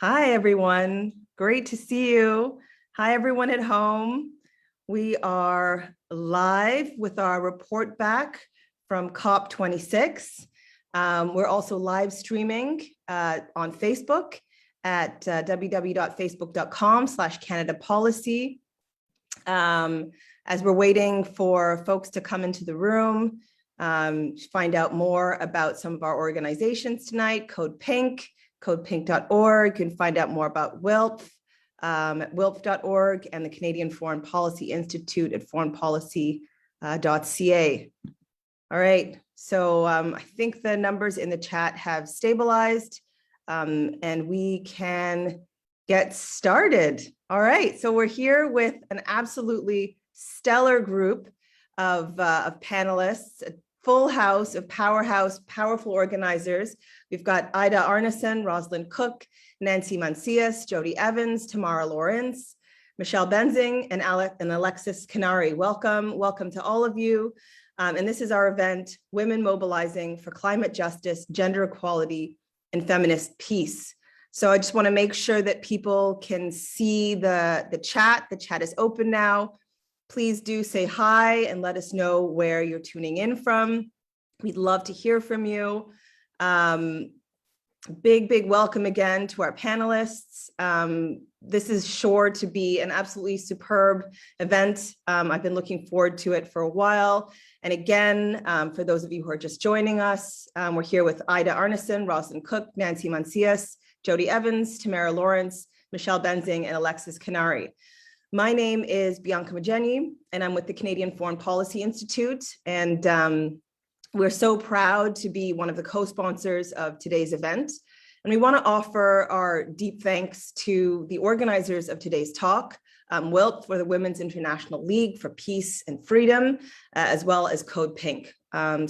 Hi, everyone. Great to see you. Hi, everyone at home. We are live with our report back from COP26. We're also live streaming on Facebook at www.facebook.com/Canada Policy. As we're waiting for folks to come into the room, find out more about some of our organizations tonight, CODEPINK, codepink.org. You can find out more about WILPF at wilpf.org and the Canadian Foreign Policy Institute at foreignpolicy.ca. All right, so I think the numbers in the chat have stabilized and we can get started. All right, so we're here with an absolutely stellar group of panelists, a full house of powerful organizers. We've got Arneson, Roslyn Cook, Nancy Mancias, Jody Evans, Tamara Lawrence, Michelle Benzing, and Alexis Canary. Welcome to all of you. And this is our event, Women Mobilizing for Climate Justice, Gender Equality, and Feminist Peace. So I just want to make sure that people can see the chat. The chat is open now. Please do say hi and let us know where you're tuning in from. We'd love to hear from you. Big welcome again to our panelists. This is sure to be an absolutely superb event. I've been looking forward to it for a while. And again, for those of you who are just joining us, we're here with Arneson, Roslyn Cook, Nancy Mancias, Jody Evans, Tamara Lawrence, Michelle Benzing, and Alexis Canary. My name is Bianca Mugyenyi, and I'm with the Canadian Foreign Policy Institute. And we're so proud to be one of the co-sponsors of today's event. And we want to offer our deep thanks to the organizers of today's talk, WILPF for the Women's International League for Peace and Freedom, as well as CODEPINK.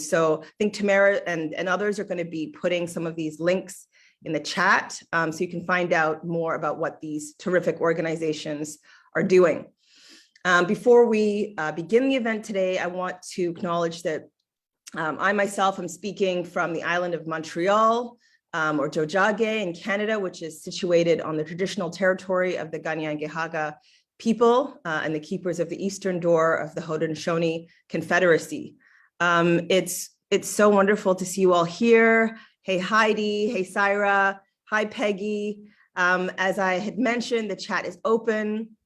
So I think Tamara and others are going to be putting some of these links in the chat so you can find out more about what these terrific organizations are doing. Before we begin the event today, I want to acknowledge that I myself am speaking from the island of Montreal, or Tiohtià:ke in Canada, which is situated on the traditional territory of the Kanien'kehá:ka people and the keepers of the eastern door of the Haudenosaunee Confederacy. It's so wonderful to see you all here. Hey Heidi, hey Syra, hi Peggy. As I had mentioned, the chat is open.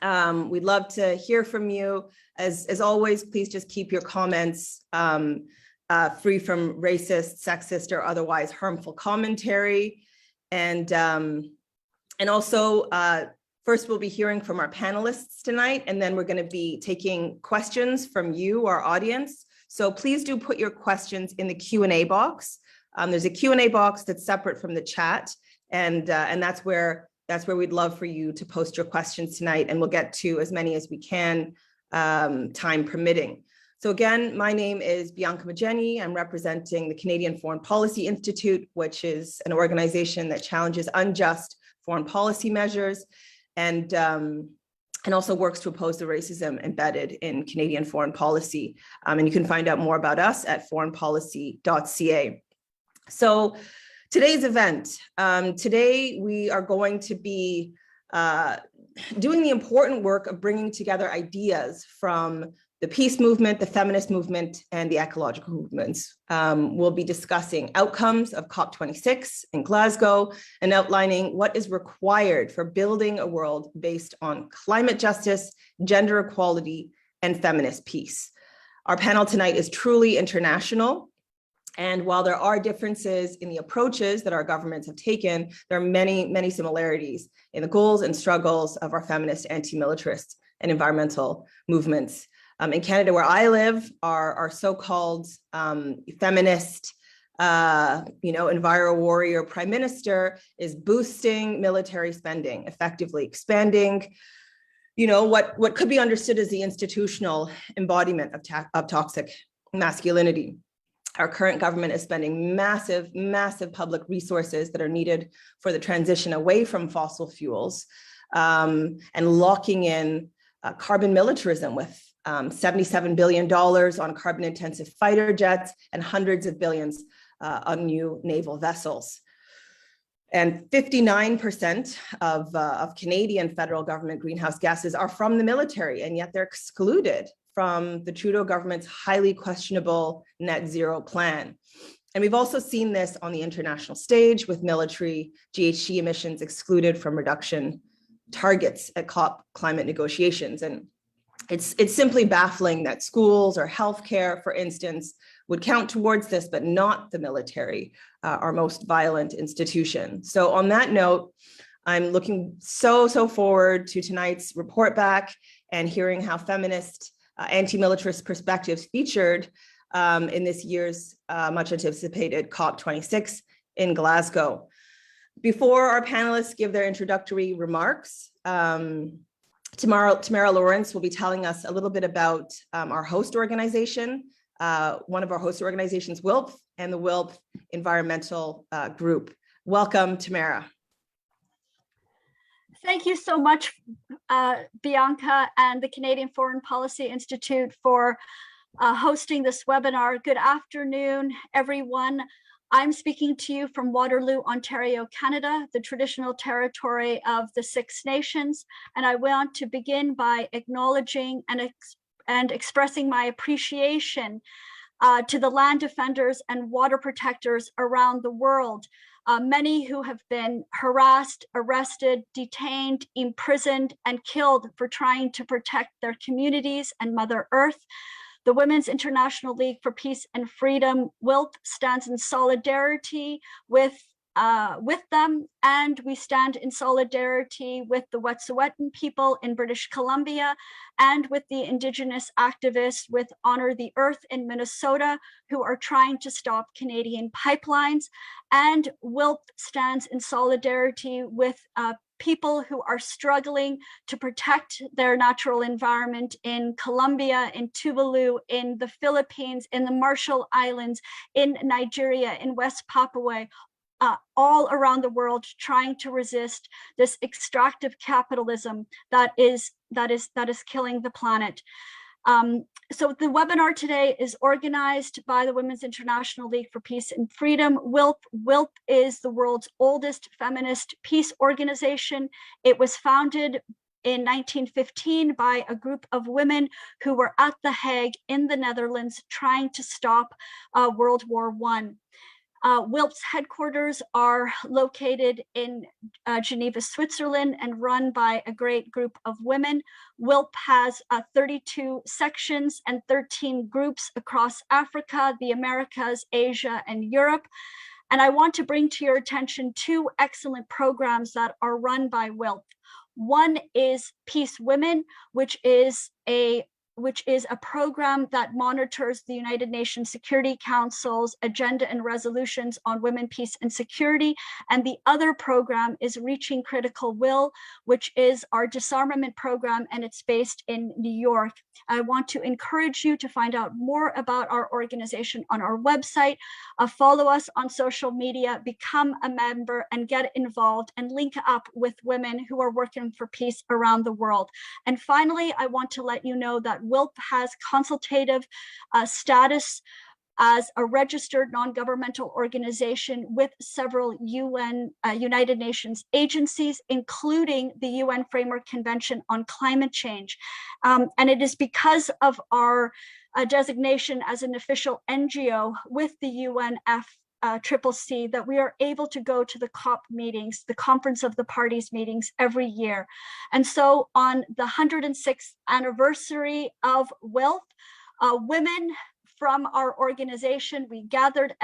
We'd love to hear from you. As always, please just keep your comments free from racist, sexist, or otherwise harmful commentary. And also, first we'll be hearing from our panelists tonight, and then we're going to be taking questions from you, our audience. So please do put your questions in the Q&A box. There's a Q&A box that's separate from the chat, and that's where we'd love for you to post your questions tonight, and we'll get to as many as we can, time permitting. So again, my name is Bianca Mugyenyi. I'm representing the Canadian Foreign Policy Institute, which is an organization that challenges unjust foreign policy measures and also works to oppose the racism embedded in Canadian foreign policy. And you can find out more about us at foreignpolicy.ca. So today's event, today we are going to be doing the important work of bringing together ideas from the peace movement, the feminist movement, and the ecological movements. We'll be discussing outcomes of COP26 in Glasgow and outlining what is required for building a world based on climate justice, gender equality, and feminist peace. Our panel tonight is truly international. And while there are differences in the approaches that our governments have taken, there are many similarities in the goals and struggles of our feminist, anti-militarist, and environmental movements. In Canada, where I live, our so-called feminist, enviro warrior prime minister is boosting military spending, effectively expanding, what could be understood as the institutional embodiment of toxic masculinity. Our current government is spending massive public resources that are needed for the transition away from fossil fuels and locking in carbon militarism with $77 billion on carbon-intensive fighter jets and hundreds of billions on new naval vessels. And 59% of Canadian federal government greenhouse gases are from the military, and yet they're excluded from the Trudeau government's highly questionable net zero plan. And we've also seen this on the international stage with military GHG emissions excluded from reduction targets at COP climate negotiations. And it's simply baffling that schools or healthcare, for instance, would count towards this, but not the military, our most violent institution. So on that note, I'm looking so forward to tonight's report back and hearing how feminist anti-militarist perspectives featured in this year's much anticipated COP26 in Glasgow. Before our panelists give their introductory remarks, Tamara Lawrence will be telling us a little bit about our host organization, one of our host organizations, WILPF, and the WILPF Environmental Group. Welcome, Tamara. Thank you so much, Bianca and the Canadian Foreign Policy Institute for hosting this webinar. Good afternoon, everyone. I'm speaking to you from Waterloo, Ontario, Canada, the traditional territory of the Six Nations. And I want to begin by acknowledging and expressing my appreciation to the land defenders and water protectors around the world, many who have been harassed, arrested, detained, imprisoned, and killed for trying to protect their communities and Mother Earth. The Women's International League for Peace and Freedom, WILPF, stands in solidarity with them, and we stand in solidarity with the Wet'suwet'en people in British Columbia and with the Indigenous activists with Honor the Earth in Minnesota who are trying to stop Canadian pipelines. And WILPF stands in solidarity with people who are struggling to protect their natural environment in Colombia, in Tuvalu, in the Philippines, in the Marshall Islands, in Nigeria, in West Papua, all around the world, trying to resist this extractive capitalism that is killing the planet. So the webinar today is organized by the Women's International League for Peace and Freedom. WILPF is the world's oldest feminist peace organization. It was founded in 1915 by a group of women who were at The Hague in the Netherlands trying to stop World War I. WILPF's headquarters are located in Geneva, Switzerland, and run by a great group of women. WILPF has 32 sections and 13 groups across Africa, the Americas, Asia, and Europe. And I want to bring to your attention two excellent programs that are run by WILPF. One is Peace Women, which is a program that monitors the United Nations Security Council's agenda and resolutions on women, peace, and security. And the other program is Reaching Critical Will, which is our disarmament program, and it's based in New York. I want to encourage you to find out more about our organization on our website, follow us on social media, become a member, and get involved and link up with women who are working for peace around the world. And finally, I want to let you know that WILPF has consultative status as a registered non-governmental organization with several United Nations agencies, including the UN Framework Convention on Climate Change. And it is because of our designation as an official NGO with the UNFCCC that we are able to go to the COP meetings, the Conference of the Parties meetings every year. And so on the 106th anniversary of WILPF, women from our organization, we gathered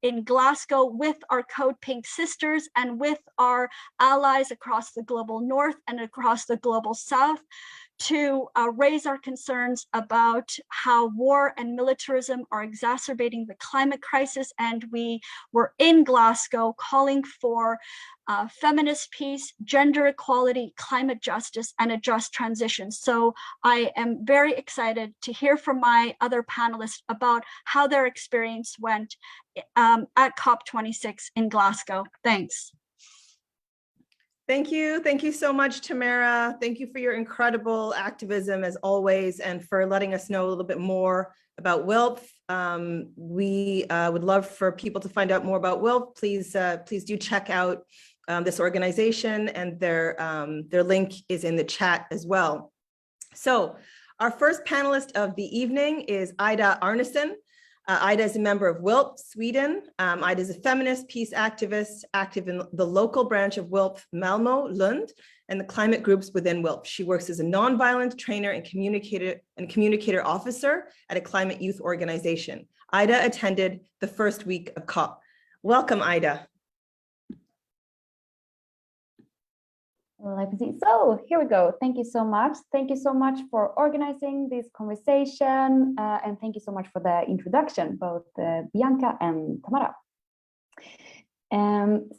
in Glasgow with our CODEPINK sisters and with our allies across the global north and across the global south to raise our concerns about how war and militarism are exacerbating the climate crisis. And we were in Glasgow calling for feminist peace, gender equality, climate justice, and a just transition. So I am very excited to hear from my other panelists about how their experience went at COP26 in Glasgow. Thanks. Thank you. Thank you so much, Tamara. Thank you for your incredible activism as always, and for letting us know a little bit more about WILPF. We would love for people to find out more about WILPF. Please do check out this organization, and their link is in the chat as well. So our first panelist of the evening is Ida Arneson. Ida is a member of WILPF Sweden. Ida is a feminist peace activist, active in the local branch of WILPF Malmö, Lund, and the climate groups within WILPF. She works as a nonviolent trainer and communicator officer at a climate youth organization. Ida attended the first week of COP. Welcome, Ida. So here we go. Thank you so much. Thank you so much for organizing this conversation, and thank you so much for the introduction, both Bianca and Tamara.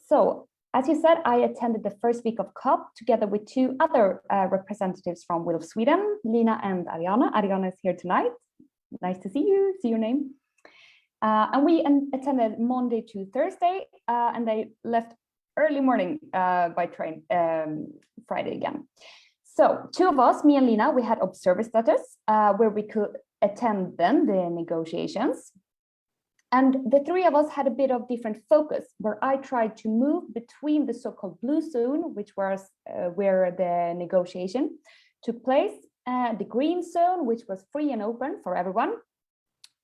So, as you said, I attended the first week of COP together with two other representatives from WILPF Sweden, Lina and Ariana. Ariana is here tonight. Nice to see you, see your name. And we attended Monday to Thursday, and they left early morning by train Friday again. So two of us, me and Lina, we had observer status where we could attend then the negotiations. And the three of us had a bit of different focus, where I tried to move between the so-called blue zone, which was where the negotiation took place, the green zone, which was free and open for everyone,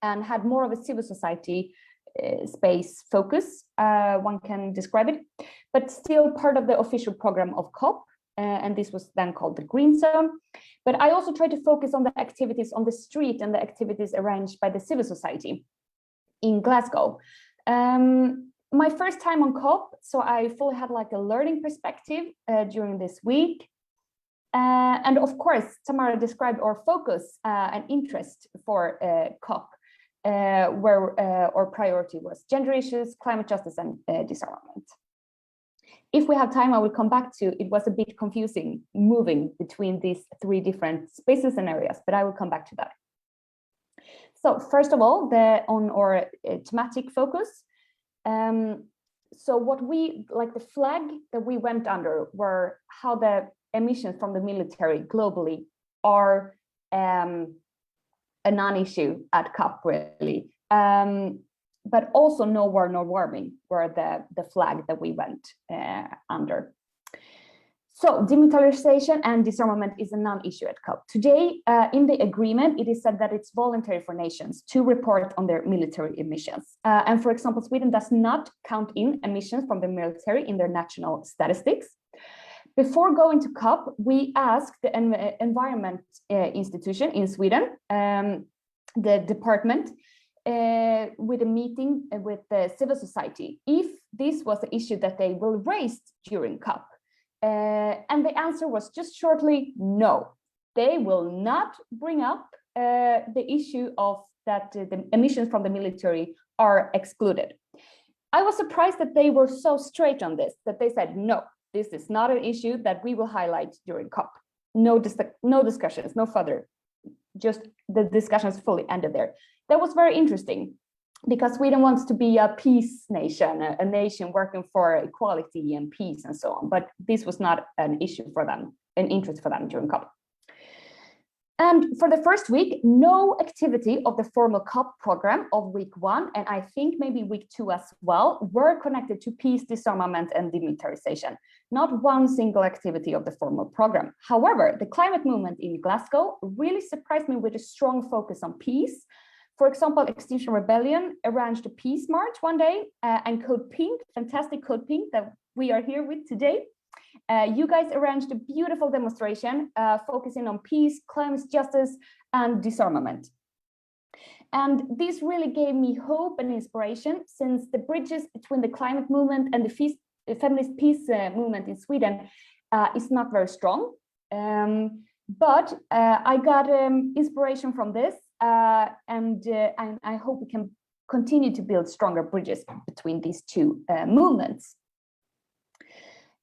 and had more of a civil society space focus, one can describe it, but still part of the official program of COP, and this was then called the Green Zone. But I also tried to focus on the activities on the street and the activities arranged by the civil society in Glasgow. My first time on COP, so I fully had like a learning perspective during this week. And of course, Tamara described our focus and interest for COP. Where our priority was gender issues, climate justice, and disarmament. If we have time, I will come back to it. Was a bit confusing moving between these three different spaces and areas, but I will come back to that. So first of all, on our thematic focus. So what we, like the flag that we went under were how the emissions from the military globally are a non-issue at COP, really, but also no war, no warming were the flag that we went under. So demilitarization and disarmament is a non-issue at COP. Today, in the agreement, it is said that it's voluntary for nations to report on their military emissions. And for example, Sweden does not count in emissions from the military in their national statistics. Before going to COP, we asked the Environment Institution in Sweden, the department, with a meeting with the civil society, if this was an issue that they will raise during COP. And the answer was just shortly, no. They will not bring up the issue of that the emissions from the military are excluded. I was surprised that they were so straight on this, that they said, no, this is not an issue that we will highlight during COP. No discussions, no further, just the discussions fully ended there. That was very interesting because Sweden wants to be a peace nation, a nation working for equality and peace and so on, but this was not an issue for them, an interest for them during COP. And for the first week, no activity of the formal COP program of week 1, and I think maybe week 2 as well, were connected to peace, disarmament, and demilitarization. Not one single activity of the formal program. However, the climate movement in Glasgow really surprised me with a strong focus on peace. For example, Extinction Rebellion arranged a peace march one day, and CODEPINK, fantastic CODEPINK that we are here with today. You guys arranged a beautiful demonstration focusing on peace, climate justice, and disarmament. And this really gave me hope and inspiration, since the bridges between the climate movement and the feminist peace movement in Sweden is not very strong. But I got inspiration from this, and I hope we can continue to build stronger bridges between these two movements.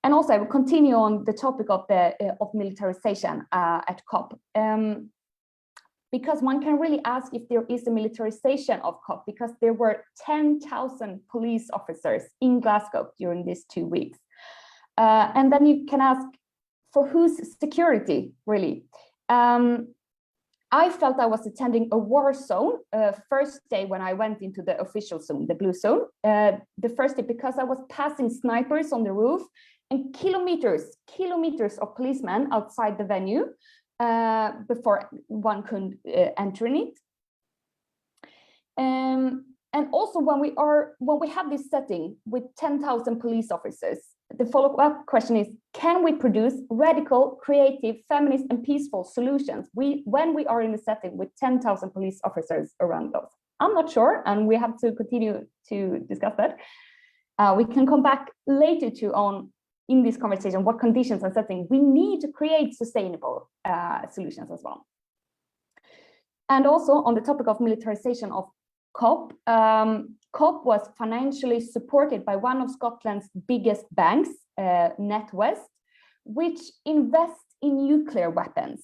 And also, I will continue on the topic of militarization at COP, because one can really ask if there is a militarization of COP, because there were 10,000 police officers in Glasgow during these 2 weeks. And then you can ask, for whose security, really? I felt I was attending a war zone first day when I went into the official zone, the blue zone, the first day because I was passing snipers on the roof and kilometers of policemen outside the venue before one could enter in it. And also when we have this setting with 10,000 police officers, the follow-up question is, can we produce radical, creative, feminist, and peaceful solutions when we are in a setting with 10,000 police officers around us? I'm not sure, and we have to continue to discuss that. We can come back later in this conversation what conditions and setting we need to create sustainable solutions as well. And also on the topic of militarization of COP, COP was financially supported by one of Scotland's biggest banks, NatWest, which invests in nuclear weapons.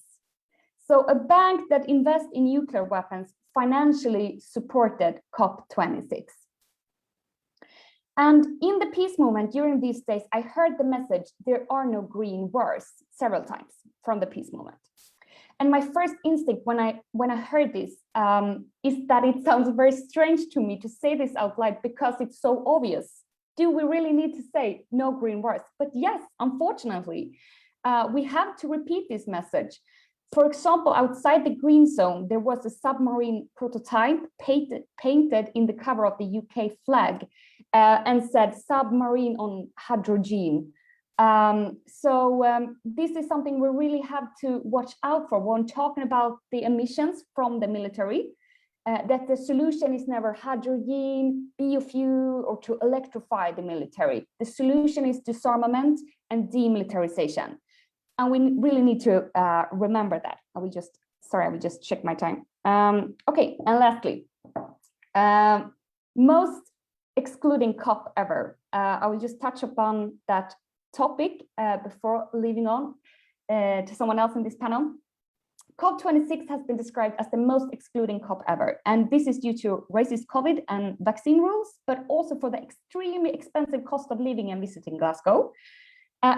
So a bank that invests in nuclear weapons financially supported COP26. And in the peace movement during these days, I heard the message, there are no green wars, several times from the peace movement. And my first instinct when I heard this is that it sounds very strange to me to say this out loud because it's so obvious. Do we really need to say no green wars? But yes, unfortunately, we have to repeat this message. For example, outside the green zone, there was a submarine prototype painted in the cover of the UK flag and said submarine on hydrogen. This is something we really have to watch out for when talking about the emissions from the military, that the solution is never hydrogen, biofuel, or to electrify the military. The solution is disarmament and demilitarization. And we really need to remember that. I will just check my time. Okay, and lastly, most excluding COP ever. I will just touch upon that topic before leaving on to someone else in this panel. COP26 has been described as the most excluding COP ever, and this is due to racist COVID and vaccine rules, but also for the extremely expensive cost of living and visiting Glasgow.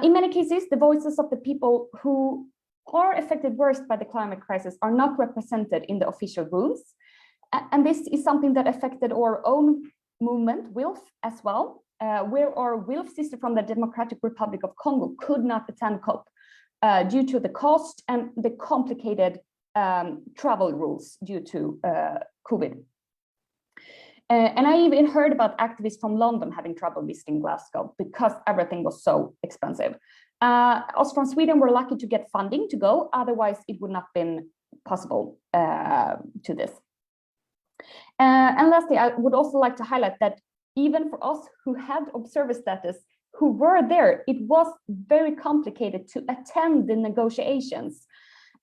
In many cases, the voices of the people who are affected worst by the climate crisis are not represented in the official rooms, and this is something that affected our own movement, WILPF, as well. Where our WILPF sister from the Democratic Republic of Congo could not attend COP due to the cost and the complicated travel rules due to COVID. And I even heard about activists from London having trouble visiting Glasgow because everything was so expensive. Us from Sweden were lucky to get funding to go, otherwise it would not have been possible to this. And lastly, I would also like to highlight that even for us who had observer status, who were there, it was very complicated to attend the negotiations.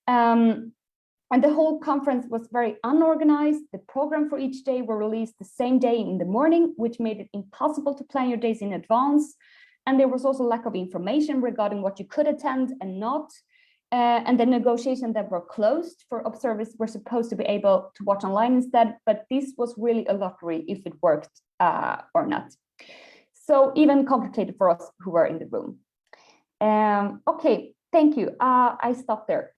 And the whole conference was very unorganized. The program for each day were released the same day in the morning, which made it impossible to plan your days in advance. And there was also lack of information regarding what you could attend and not. And the negotiations that were closed for observers were supposed to be able to watch online instead, but this was really a lottery if it worked or not. So even complicated for us who were in the room. Okay, thank you. I stop there.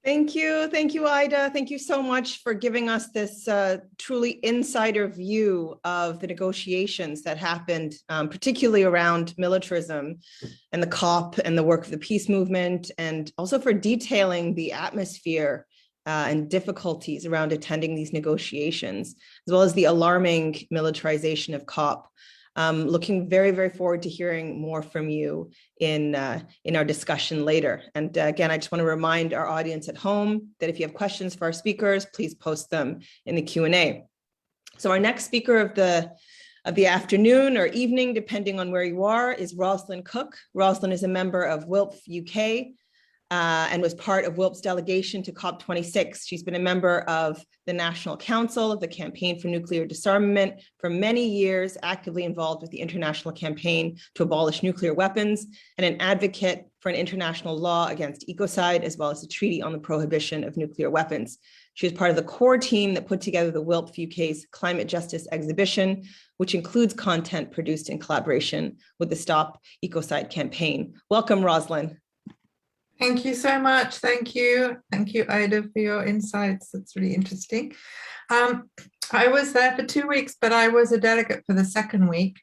Thank you, Ida. Thank you so much for giving us this truly insider view of the negotiations that happened, particularly around militarism and the COP and the work of the peace movement, and also for detailing the atmosphere and difficulties around attending these negotiations, as well as the alarming militarization of COP. Looking very, very forward to hearing more from you in our discussion later. And again, I just want to remind our audience at home that if you have questions for our speakers, please post them in the Q&A. So our next speaker of the afternoon or evening, depending on where you are, is Roslyn Cook. Roslyn is a member of WILPF UK and was part of WILPF's delegation to COP26. She's been a member of the National Council of the Campaign for Nuclear Disarmament for many years, actively involved with the international campaign to abolish nuclear weapons, and an advocate for an international law against ecocide, as well as a treaty on the prohibition of nuclear weapons. She was part of the core team that put together the WILPF UK's Climate Justice exhibition, which includes content produced in collaboration with the Stop Ecocide campaign. Welcome, Roslyn. Thank you so much. Thank you. Thank you, Ida, for your insights. That's really interesting. I was there for 2 weeks, but I was a delegate for the second week,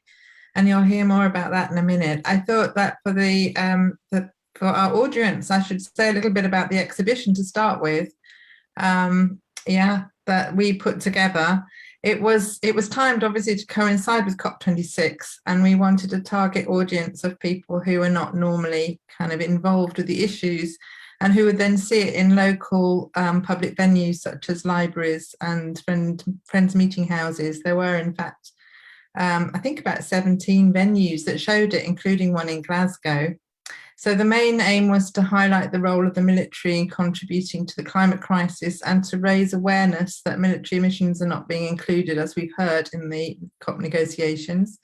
and you'll hear more about that in a minute. I thought that for our audience, I should say a little bit about the exhibition to start with. That we put together. It was timed obviously to coincide with COP26, and we wanted a target audience of people who are not normally kind of involved with the issues, and who would then see it in local public venues such as libraries and friends meeting houses. There were in fact I think about 17 venues that showed it, including one in Glasgow. So the main aim was to highlight the role of the military in contributing to the climate crisis, and to raise awareness that military missions are not being included, as we've heard in the COP negotiations.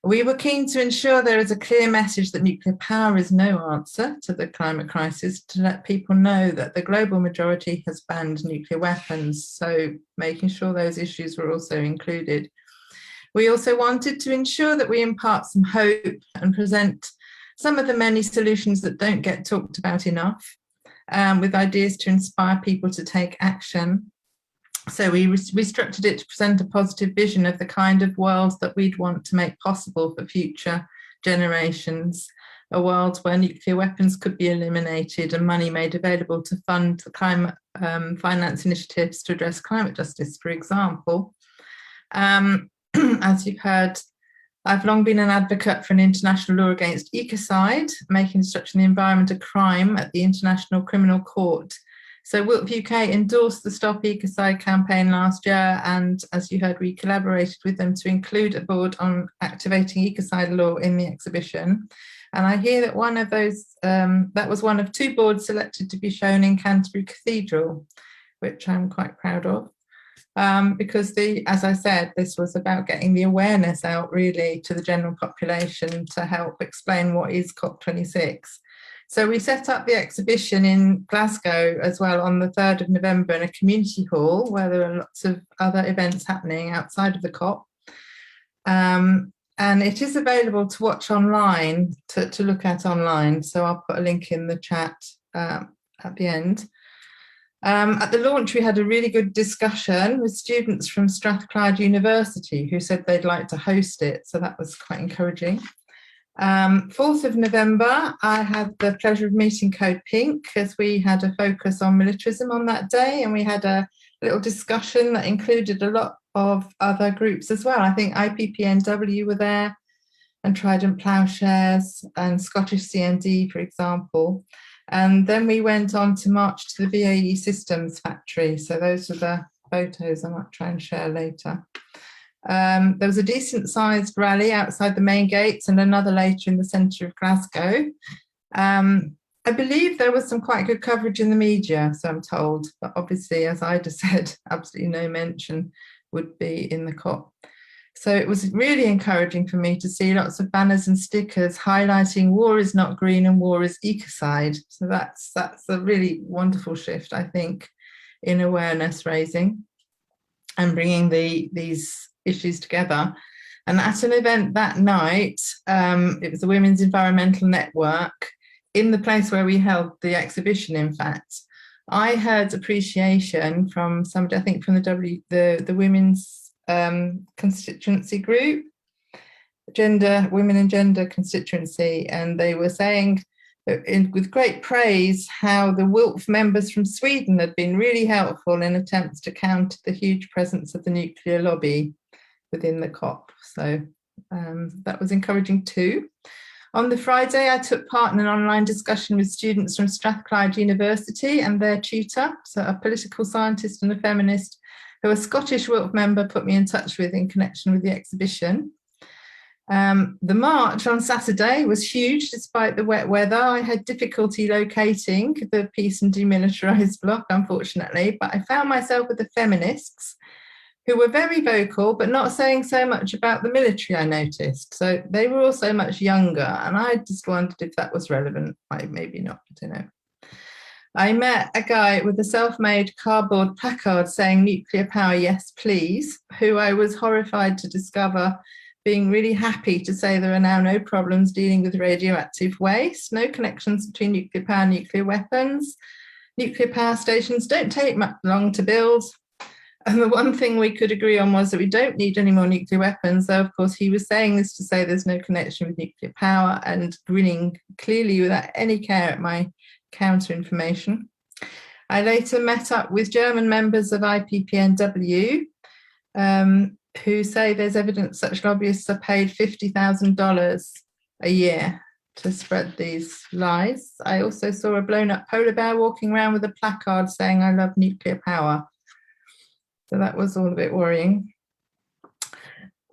We were keen to ensure there is a clear message that nuclear power is no answer to the climate crisis, to let people know that the global majority has banned nuclear weapons, so making sure those issues were also included. We also wanted to ensure that we impart some hope and present some of the many solutions that don't get talked about enough, with ideas to inspire people to take action. So we restructured it to present a positive vision of the kind of world that we'd want to make possible for future generations, a world where nuclear weapons could be eliminated and money made available to fund the climate finance initiatives to address climate justice, for example. As you've heard, I've long been an advocate for an international law against ecocide, making destruction of the environment a crime at the International Criminal Court. So WILPF UK endorsed the Stop Ecocide campaign last year, and as you heard, we collaborated with them to include a board on activating ecocide law in the exhibition. And I hear that one of those, that was one of 2 boards selected to be shown in Canterbury Cathedral, which I'm quite proud of. Because as I said, this was about getting the awareness out really to the general population to help explain what is COP26. So we set up the exhibition in Glasgow as well on the 3rd of November in a community hall, where there are lots of other events happening outside of the COP. And it is available to watch online, to look at online. So I'll put a link in the chat at the end. At the launch, we had a really good discussion with students from Strathclyde University who said they'd like to host it, so that was quite encouraging. 4th of November, I had the pleasure of meeting CODEPINK, as we had a focus on militarism on that day, and we had a little discussion that included a lot of other groups as well. I think IPPNW were there, and Trident Ploughshares, and Scottish CND, for example. And then we went on to march to the BAE Systems factory. So those are the photos I might try and share later. There was a decent sized rally outside the main gates, and another later in the centre of Glasgow. I believe there was some quite good coverage in the media, so I'm told, but obviously, as Ida said, absolutely no mention would be in the COP. So it was really encouraging for me to see lots of banners and stickers highlighting war is not green and war is ecocide. So that's a really wonderful shift, I think, in awareness raising and bringing these issues together. And at an event that night, it was the Women's Environmental Network, in the place where we held the exhibition, in fact. I heard appreciation from somebody, I think from the Women's constituency group, Women and Gender constituency, and they were saying with great praise how the WILPF members from Sweden had been really helpful in attempts to counter the huge presence of the nuclear lobby within the COP. So that was encouraging too. On the Friday, I took part in an online discussion with students from Strathclyde University and their tutor, so a political scientist and a feminist, who a Scottish WILPF member put me in touch with in connection with the exhibition. The march on Saturday was huge despite the wet weather. I had difficulty locating the Peace and Demilitarised block, unfortunately, but I found myself with the feminists, who were very vocal, but not saying so much about the military, I noticed. So they were also much younger, and I just wondered if that was relevant. Maybe not, I don't know. I met a guy with a self-made cardboard placard saying nuclear power, yes, please, who I was horrified to discover being really happy to say there are now no problems dealing with radioactive waste, no connections between nuclear power and nuclear weapons. Nuclear power stations don't take much long to build. And the one thing we could agree on was that we don't need any more nuclear weapons. Though, of course, he was saying this to say there's no connection with nuclear power and grinning clearly without any care at my counter information. I later met up with German members of IPPNW who say there's evidence such lobbyists are paid $50,000 a year to spread these lies. I also saw a blown up polar bear walking around with a placard saying, "I love nuclear power." So that was all a bit worrying.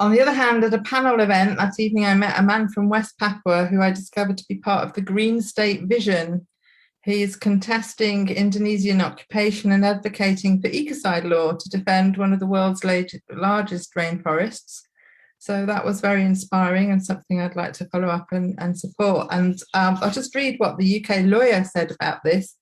On the other hand, at a panel event that evening, I met a man from West Papua who I discovered to be part of the Green State Vision. He is contesting Indonesian occupation and advocating for ecocide law to defend one of the world's largest rainforests. So that was very inspiring and something I'd like to follow up and support. And I'll just read what the UK lawyer said about this.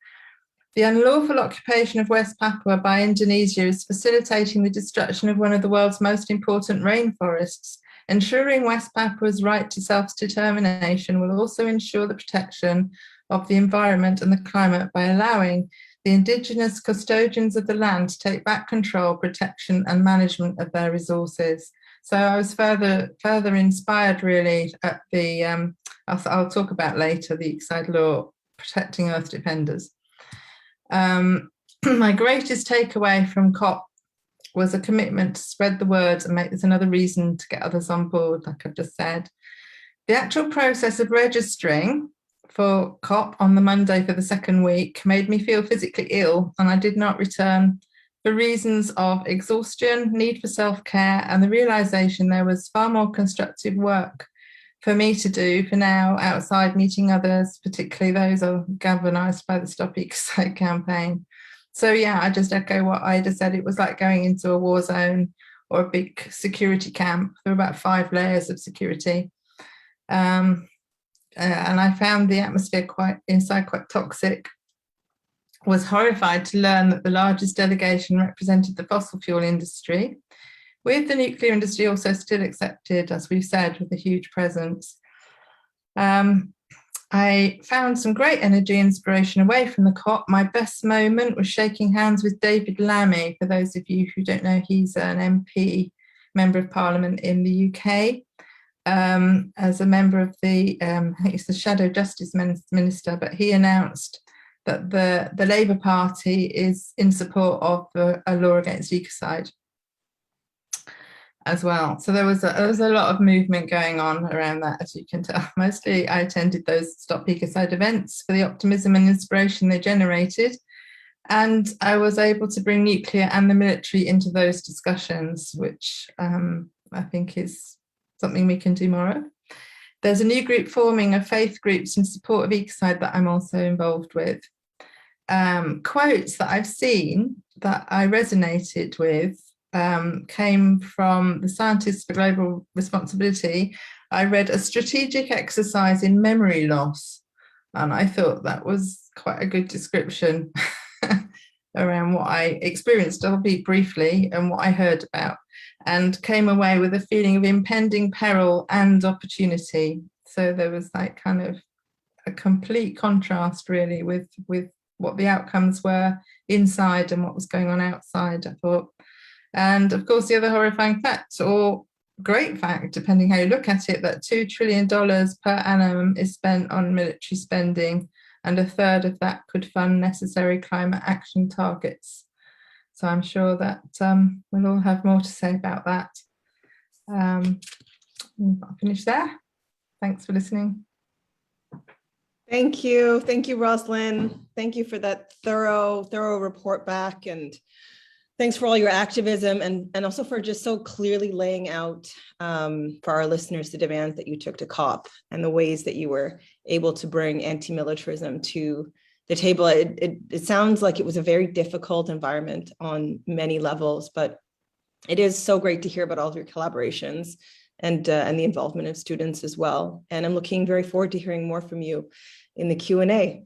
The unlawful occupation of West Papua by Indonesia is facilitating the destruction of one of the world's most important rainforests. Ensuring West Papua's right to self-determination will also ensure the protection of the environment and the climate by allowing the indigenous custodians of the land to take back control, protection and management of their resources. So I was further inspired really at the, I'll talk about later, the ecocide law protecting Earth defenders. My greatest takeaway from COP was a commitment to spread the word and make this another reason to get others on board, like I've just said. The actual process of registering for COP on the Monday for the second week made me feel physically ill, and I did not return for reasons of exhaustion, need for self-care, and the realization there was far more constructive work for me to do for now outside meeting others, particularly those are galvanized by the Stop Ecocide campaign. So yeah, I just echo what Ida said. It was like going into a war zone or a big security camp. There were about 5 layers of security. And I found the atmosphere quite toxic. Was horrified to learn that the largest delegation represented the fossil fuel industry, with the nuclear industry also still accepted, as we've said, with a huge presence. I found some great energy and inspiration away from the COP. My best moment was shaking hands with David Lammy. For those of you who don't know, he's an MP, Member of Parliament in the UK. As a member of the, I think it's the Shadow Justice Minister, but he announced that the Labour Party is in support of a law against ecocide as well. So there was a lot of movement going on around that, as you can tell. Mostly I attended those Stop Ecocide events for the optimism and inspiration they generated. And I was able to bring nuclear and the military into those discussions, which I think is something we can do more of. There's a new group forming of faith groups in support of ecocide that I'm also involved with. Quotes that I've seen that I resonated with came from the Scientists for Global Responsibility. I read a strategic exercise in memory loss, and I thought that was quite a good description around what I experienced, albeit briefly, and what I heard about, and came away with a feeling of impending peril and opportunity. So there was like kind of a complete contrast really with what the outcomes were inside and what was going on outside, I thought. And of course, the other horrifying fact, or great fact, depending how you look at it, that $2 trillion per annum is spent on military spending, and a third of that could fund necessary climate action targets. So I'm sure that we'll all have more to say about that. I'll finish there. Thanks for listening. Thank you, Roslyn. Thank you for that thorough report back, and thanks for all your activism, and also for just so clearly laying out for our listeners the demands that you took to COP and the ways that you were able to bring anti-militarism to the table. It sounds like it was a very difficult environment on many levels, but it is so great to hear about all of your collaborations and the involvement of students as well. And I'm looking very forward to hearing more from you in the Q&A.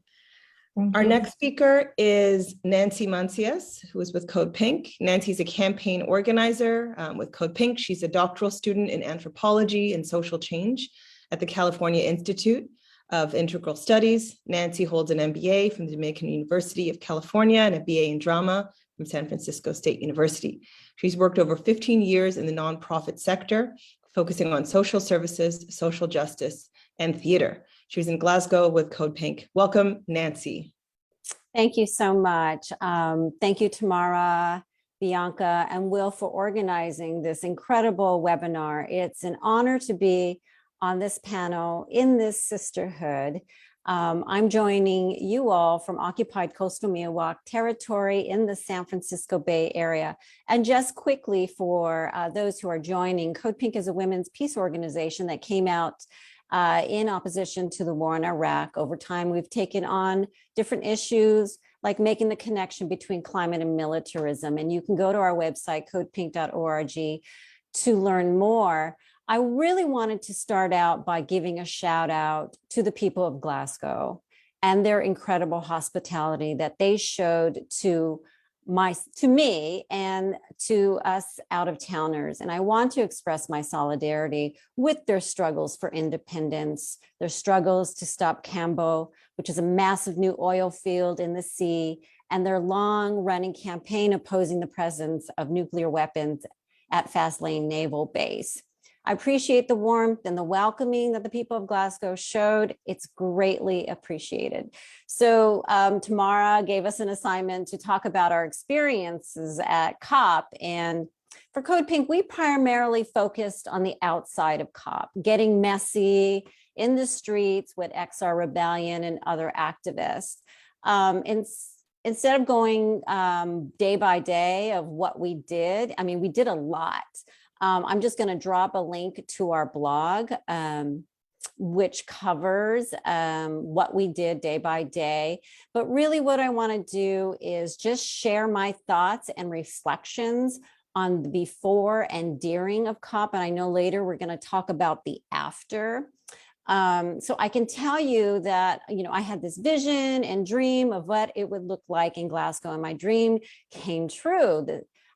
Thank Our you. next speaker is Nancy Mancias, who is with CODEPINK. Nancy's a campaign organizer with CODEPINK. She's a doctoral student in anthropology and social change at the California Institute of Integral Studies. Nancy holds an MBA from the Dominican University of California and a BA in drama from San Francisco State University. She's worked over 15 years in the nonprofit sector, focusing on social services, social justice, and theater. She was in Glasgow with CODEPINK. Welcome, Nancy. Thank you so much. Thank you, Tamara, Bianca, and Will for organizing this incredible webinar. It's an honor to be on this panel in this sisterhood. I'm joining you all from occupied coastal Miwok territory in the San Francisco Bay Area. And just quickly for those who are joining, CODEPINK is a women's peace organization that came out in opposition to the war in Iraq. Over time, we've taken on different issues like making the connection between climate and militarism. And you can go to our website, codepink.org, to learn more. I really wanted to start out by giving a shout out to the people of Glasgow and their incredible hospitality that they showed to me and to us out-of-towners. And I want to express my solidarity with their struggles for independence, their struggles to stop Cambo, which is a massive new oil field in the sea, and their long-running campaign opposing the presence of nuclear weapons at Fastlane Naval Base. I appreciate the warmth and the welcoming that the people of Glasgow showed. It's greatly appreciated. So Tamara gave us an assignment to talk about our experiences at COP. And for CODEPINK, we primarily focused on the outside of COP, getting messy in the streets with XR Rebellion and other activists. Instead of going day by day of what we did, I mean, we did a lot. I'm just going to drop a link to our blog, which covers what we did day by day. But really what I want to do is just share my thoughts and reflections on the before and during of COP. And I know later we're going to talk about the after. So I can tell you that, I had this vision and dream of what it would look like in Glasgow, and my dream came true.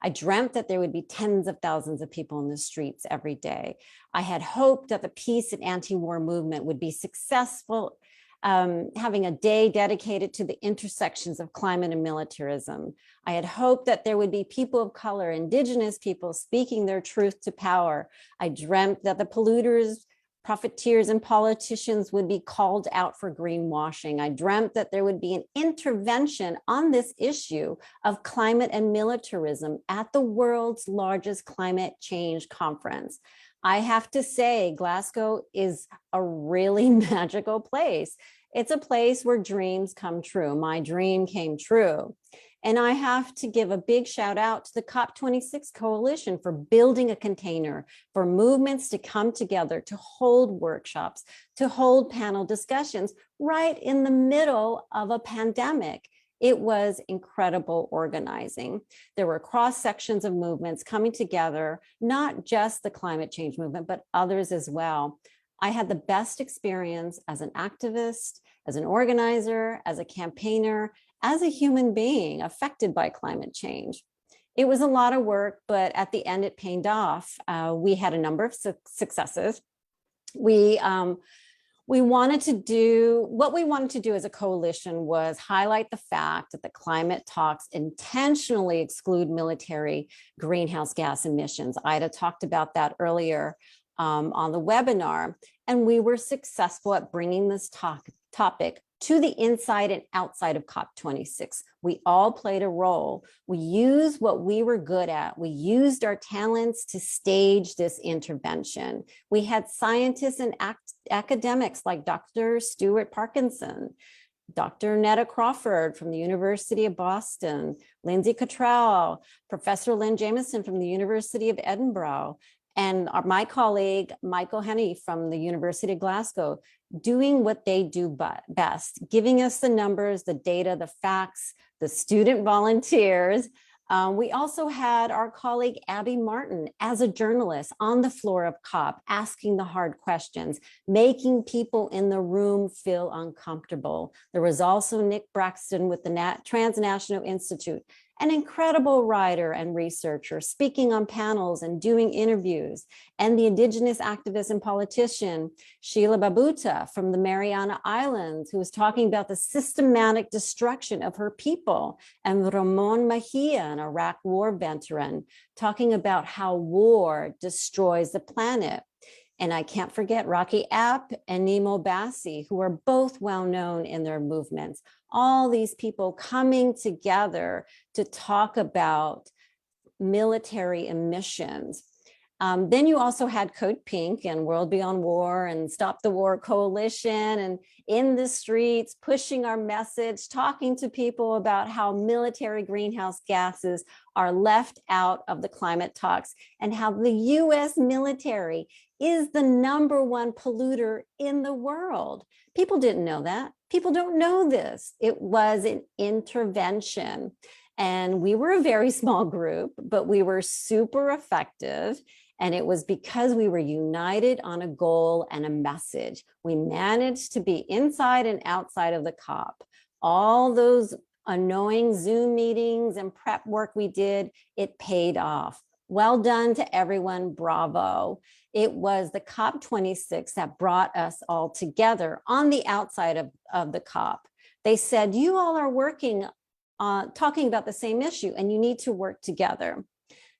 I dreamt that there would be tens of thousands of people in the streets every day. I had hoped that the peace and anti-war movement would be successful, having a day dedicated to the intersections of climate and militarism. I had hoped that there would be people of color, indigenous people speaking their truth to power. I dreamt that the polluters, profiteers, and politicians would be called out for greenwashing. I dreamt that there would be an intervention on this issue of climate and militarism at the world's largest climate change conference. I have to say, Glasgow is a really magical place. It's a place where dreams come true. My dream came true. And I have to give a big shout out to the COP26 Coalition for building a container for movements to come together, to hold workshops, to hold panel discussions right in the middle of a pandemic. It was incredible organizing. There were cross sections of movements coming together, not just the climate change movement, but others as well. I had the best experience as an activist, as an organizer, as a campaigner, as a human being affected by climate change. It was a lot of work, but at the end it paid off. We had a number of successes. What we wanted to do as a coalition was highlight the fact that the climate talks intentionally exclude military greenhouse gas emissions. Ida talked about that earlier on the webinar, and we were successful at bringing this topic to the inside and outside of COP26. We all played a role. We used what we were good at. We used our talents to stage this intervention. We had scientists and academics like Dr. Stuart Parkinson, Dr. Netta Crawford from the University of Boston, Lindsay Cottrell, Professor Lynn Jameson from the University of Edinburgh, and my colleague, Michael Henney from the University of Glasgow, doing what they do best, giving us the numbers, the data, the facts, the student volunteers, We also had our colleague Abby Martin as a journalist on the floor of COP, asking the hard questions, making people in the room feel uncomfortable. There was also Nick Braxton with the Transnational Institute, an incredible writer and researcher, speaking on panels and doing interviews, and the Indigenous activist and politician, Sheila Babuta from the Mariana Islands, who was talking about the systematic destruction of her people, and Ramon Mejia, an Iraq war veteran, talking about how war destroys the planet. And I can't forget Rocky App and Nemo Bassi, who are both well known in their movements. All these people coming together to talk about military emissions. Then you also had CODEPINK and World Beyond War and Stop the War Coalition, and in the streets pushing our message, talking to people about how military greenhouse gases are left out of the climate talks, and how the US military is the #1 polluter in the world. People didn't know that. People don't know this. It was an intervention. And we were a very small group, but we were super effective. And it was because we were united on a goal and a message. We managed to be inside and outside of the COP. All those annoying Zoom meetings and prep work we did, it paid off. Well done to everyone, bravo. It was the COP26 that brought us all together on the outside of the COP. They said, you all are working on talking about the same issue and you need to work together.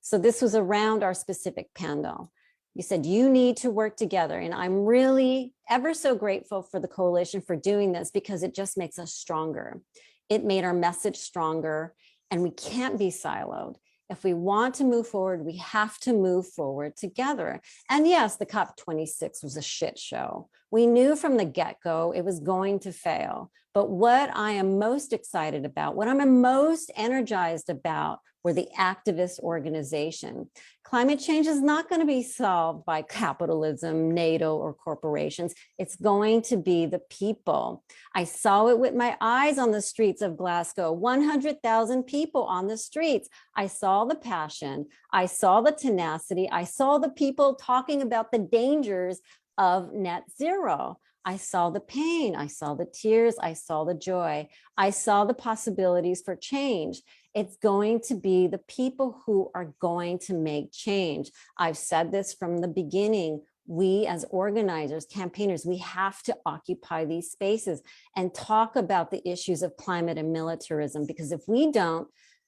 So this was around our specific panel. You said you need to work together. And I'm really ever so grateful for the coalition for doing this, because it just makes us stronger. It made our message stronger, and we can't be siloed. If we want to move forward, we have to move forward together. And yes, the COP26 was a shit show. We knew from the get-go it was going to fail. But what I am most excited about, what I'm most energized about, were the activist organization. Climate change is not going to be solved by capitalism, NATO, or corporations. It's going to be the people. I saw it with my eyes on the streets of Glasgow, 100,000 people on the streets. I saw the passion, I saw the tenacity, I saw the people talking about the dangers of net zero. I saw the pain, I saw the tears, I saw the joy, I saw the possibilities for change. It's going to be the people who are going to make change. I've said this from the beginning. We as organizers, campaigners, we have to occupy these spaces and talk about the issues of climate and militarism, because if we don't,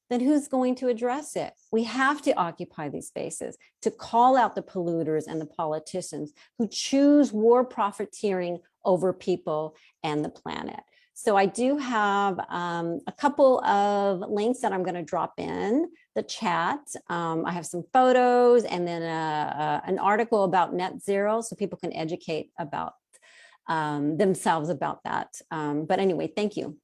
then who's going to address it? We have to occupy these spaces to call out the polluters and the politicians who choose war profiteering over people and the planet. So I do have a couple of links that I'm going to drop in the chat. I have some photos and then an article about net zero so people can educate about themselves about that. But anyway, thank you.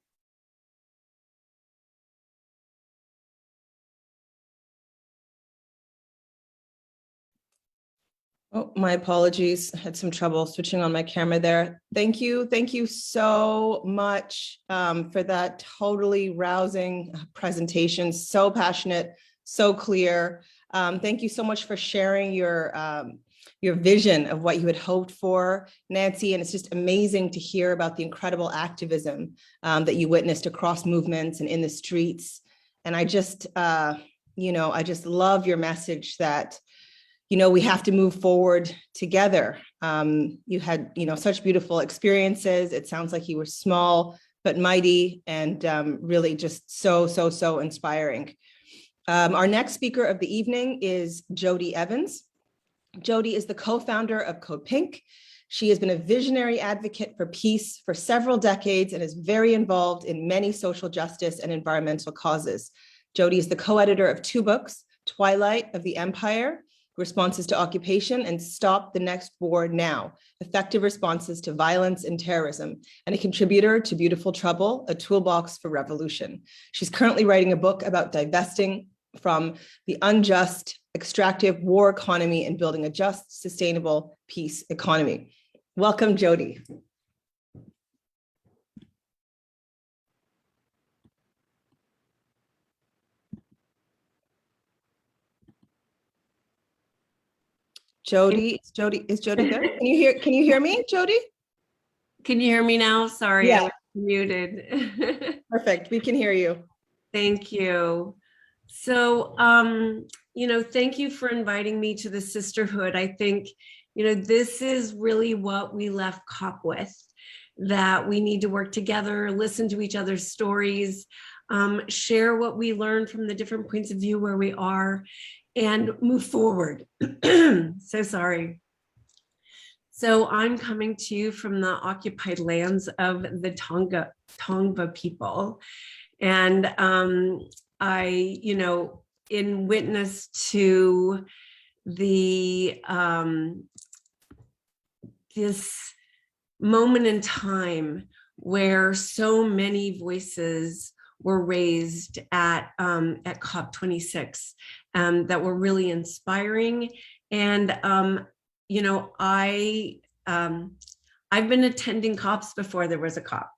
Oh, my apologies. I had some trouble switching on my camera there. Thank you so much for that totally rousing presentation. So passionate, so clear. Thank you so much for sharing your vision of what you had hoped for, Nancy. And it's just amazing to hear about the incredible activism that you witnessed across movements and in the streets. And I just, I just love your message that we have to move forward together. You had, such beautiful experiences. It sounds like you were small but mighty, and really just so inspiring. Our next speaker of the evening is Jody Evans. Jody is the co-founder of CODEPINK. She has been a visionary advocate for peace for several decades and is very involved in many social justice and environmental causes. Jody is the co-editor of 2 books, Twilight of the Empire, Responses to Occupation, and Stop the Next War Now, Effective Responses to Violence and Terrorism, and a contributor to Beautiful Trouble, A Toolbox for Revolution. She's currently writing a book about divesting from the unjust, extractive war economy and building a just, sustainable peace economy. Welcome, Jody. Jody, is Jody there? Can you hear me, Jody? Can you hear me now? Sorry, Yeah. I was muted. Perfect. We can hear you. Thank you. So, thank you for inviting me to the sisterhood. I think, this is really what we left COP with, that we need to work together, listen to each other's stories, share what we learned from the different points of view where we are, and move forward. So sorry. So I'm coming to you from the occupied lands of the Tongva people. And I, in witness to the this moment in time where so many voices were raised at COP26 that were really inspiring. And I've been attending COPs before there was a COP,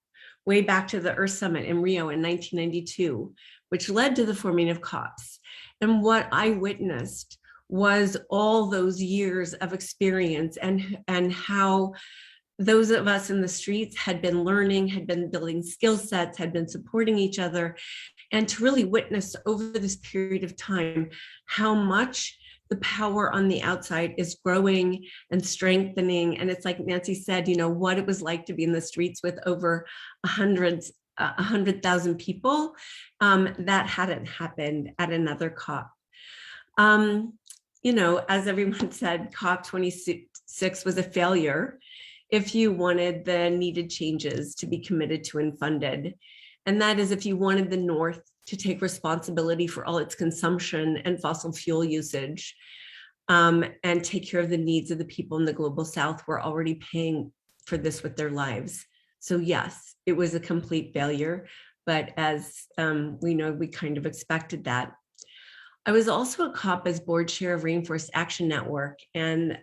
way back to the Earth Summit in Rio in 1992, which led to the forming of COPs. And what I witnessed was all those years of experience and how those of us in the streets had been learning, had been building skill sets, had been supporting each other, and to really witness over this period of time how much the power on the outside is growing and strengthening. And it's like Nancy said, what it was like to be in the streets with over 100,000 people. That hadn't happened at another COP. As everyone said, COP26 was a failure if you wanted the needed changes to be committed to and funded. And that is if you wanted the North to take responsibility for all its consumption and fossil fuel usage, and take care of the needs of the people in the global South who are already paying for this with their lives. So yes, it was a complete failure, but as we know, we kind of expected that. I was also a COP as board chair of Rainforest Action Network, and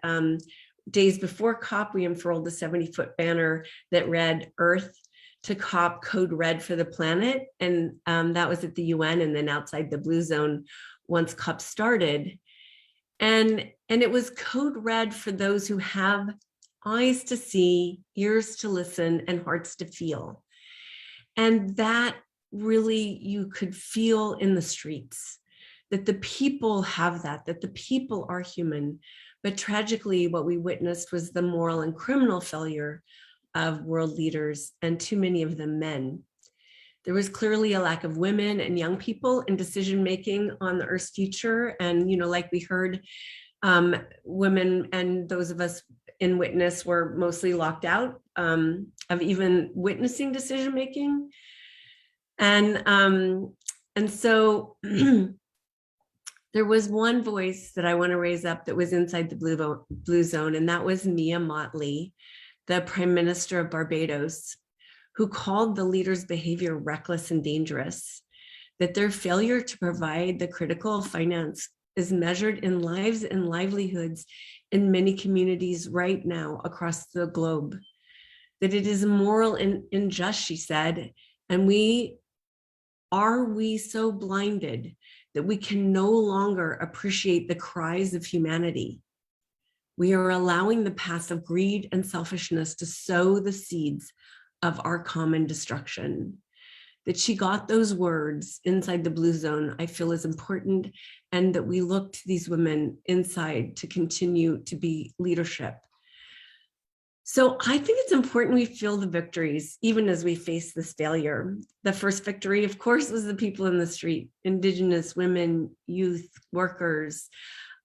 days before COP, we unfurled the 70-foot banner that read "Earth to COP, code red for the planet," and that was at the UN and then outside the blue zone once COP started. And it was code red for those who have eyes to see, ears to listen, and hearts to feel. And that really you could feel in the streets, that the people have that the people are human. But tragically, what we witnessed was the moral and criminal failure of world leaders, and too many of them men. There was clearly a lack of women and young people in decision-making on the Earth's future. And, like we heard, women and those of us in witness were mostly locked out of even witnessing decision-making. And so there was one voice that I want to raise up that was inside the blue zone, and that was Mia Mottley, the Prime Minister of Barbados, who called the leaders' behavior reckless and dangerous, that their failure to provide the critical finance is measured in lives and livelihoods in many communities right now across the globe, that it is immoral and unjust, she said, and are we so blinded that we can no longer appreciate the cries of humanity? We are allowing the paths of greed and selfishness to sow the seeds of our common destruction. That she got those words inside the blue zone, I feel is important, and that we look to these women inside to continue to be leadership. So I think it's important we feel the victories, even as we face this failure. The first victory, of course, was the people in the street, Indigenous women, youth, workers.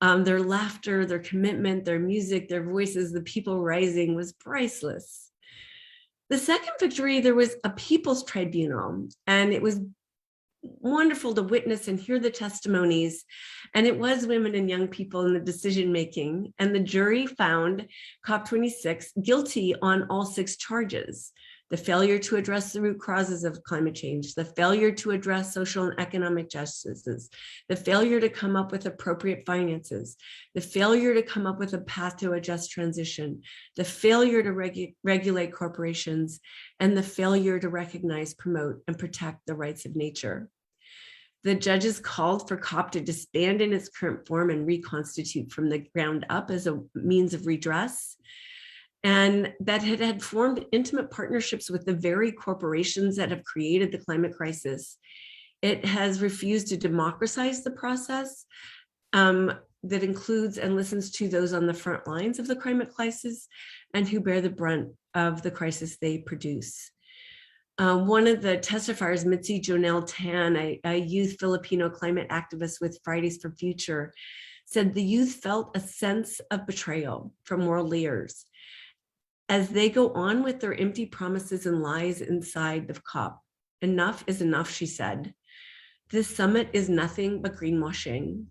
Their laughter, their commitment, their music, their voices, the people rising was priceless. The second victory, there was a people's tribunal, and it was wonderful to witness and hear the testimonies. And it was women and young people in the decision-making, and the jury found COP26 guilty on all 6 charges: the failure to address the root causes of climate change, the failure to address social and economic justices, the failure to come up with appropriate finances, the failure to come up with a path to a just transition, the failure to regulate corporations, and the failure to recognize, promote, and protect the rights of nature. The judges called for COP to disband in its current form and reconstitute from the ground up as a means of redress. And that it had formed intimate partnerships with the very corporations that have created the climate crisis. It has refused to democratize the process that includes and listens to those on the front lines of the climate crisis and who bear the brunt of the crisis they produce. One of the testifiers, Mitzi Jonelle Tan, a youth Filipino climate activist with Fridays for Future, said the youth felt a sense of betrayal from world leaders as they go on with their empty promises and lies inside the COP. Enough is enough, she said. This summit is nothing but greenwashing.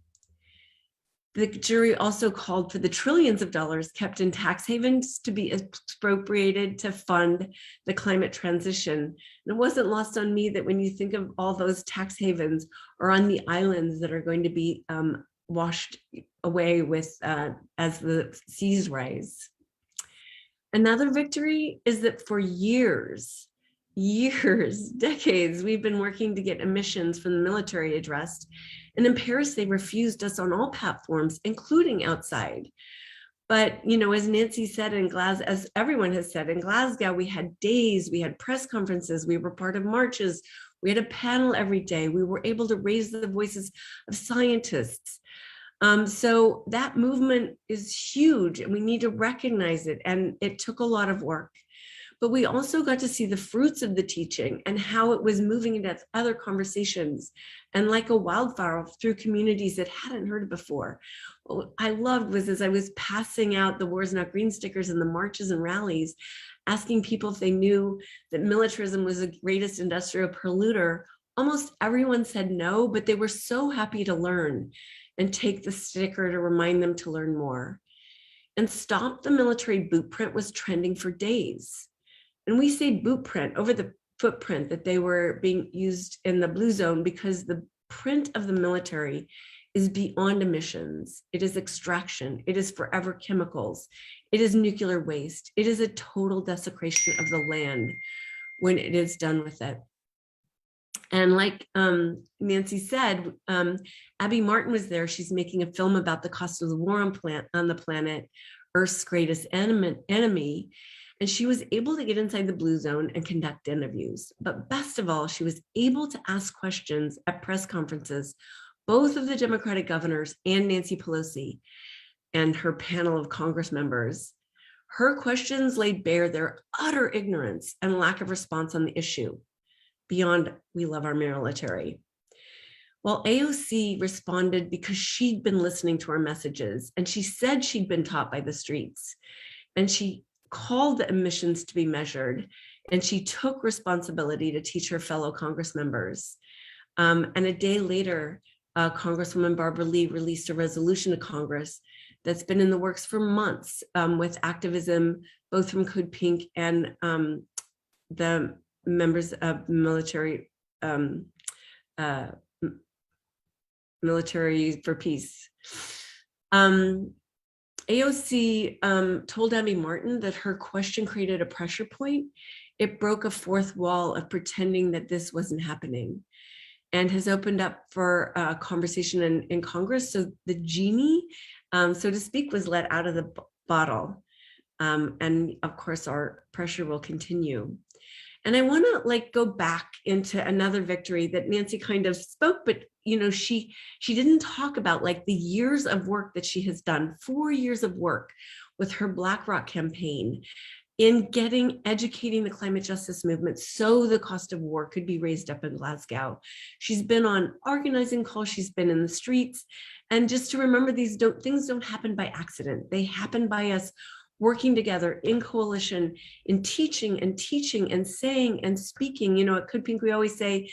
The jury also called for the trillions of dollars kept in tax havens to be appropriated to fund the climate transition. And it wasn't lost on me that when you think of all those tax havens or on the islands that are going to be washed away with as the seas rise. Another victory is that for years, decades, we've been working to get emissions from the military addressed. And in Paris, they refused us on all platforms, including outside. But, you know, as Nancy said in Glasgow, as everyone has said, in Glasgow, we had days, we had press conferences, we were part of marches, we had a panel every day. We were able to raise the voices of scientists. So that movement is huge and we need to recognize it. And it took a lot of work. But we also got to see the fruits of the teaching and how it was moving into other conversations and like a wildfire through communities that hadn't heard it before. What I loved was as I was passing out the Wars Not Green stickers in the marches and rallies, asking people if they knew that militarism was the greatest industrial polluter, almost everyone said no, but they were so happy to learn and take the sticker to remind them to learn more. And Stop the Military boot print was trending for days. And we say boot print over the footprint that they were being used in the blue zone because the print of the military is beyond emissions. It is extraction. It is forever chemicals. It is nuclear waste. It is a total desecration of the land when it is done with it. And like Nancy said, Abby Martin was there. She's making a film about the cost of the war on the planet, Earth's greatest enemy. And she was able to get inside the blue zone and conduct interviews. But best of all, she was able to ask questions at press conferences, both of the Democratic governors and Nancy Pelosi and her panel of Congress members. Her questions laid bare their utter ignorance and lack of response on the issue, beyond we love our military. Well, AOC responded because she'd been listening to our messages and she said she'd been taught by the streets. And she called the emissions to be measured, and she took responsibility to teach her fellow Congress members. And a day later, Congresswoman Barbara Lee released a resolution to Congress that's been in the works for months with activism, both from CODEPINK and the members of Military for Peace. AOC told Abby Martin that her question created a pressure point. It broke a fourth wall of pretending that this wasn't happening and has opened up for a conversation in Congress. So the genie, so to speak, was let out of the bottle. And of course, our pressure will continue. And I want to go back into another victory that Nancy kind of spoke, but she didn't talk about the years of work that she has done, 4 years of work with her BlackRock campaign in educating the climate justice movement so the cost of war could be raised up in Glasgow. She's been on organizing calls, she's been in the streets. And just to remember, things don't happen by accident. They happen by us working together in coalition, in teaching and saying and speaking. At CODEPINK, we always say,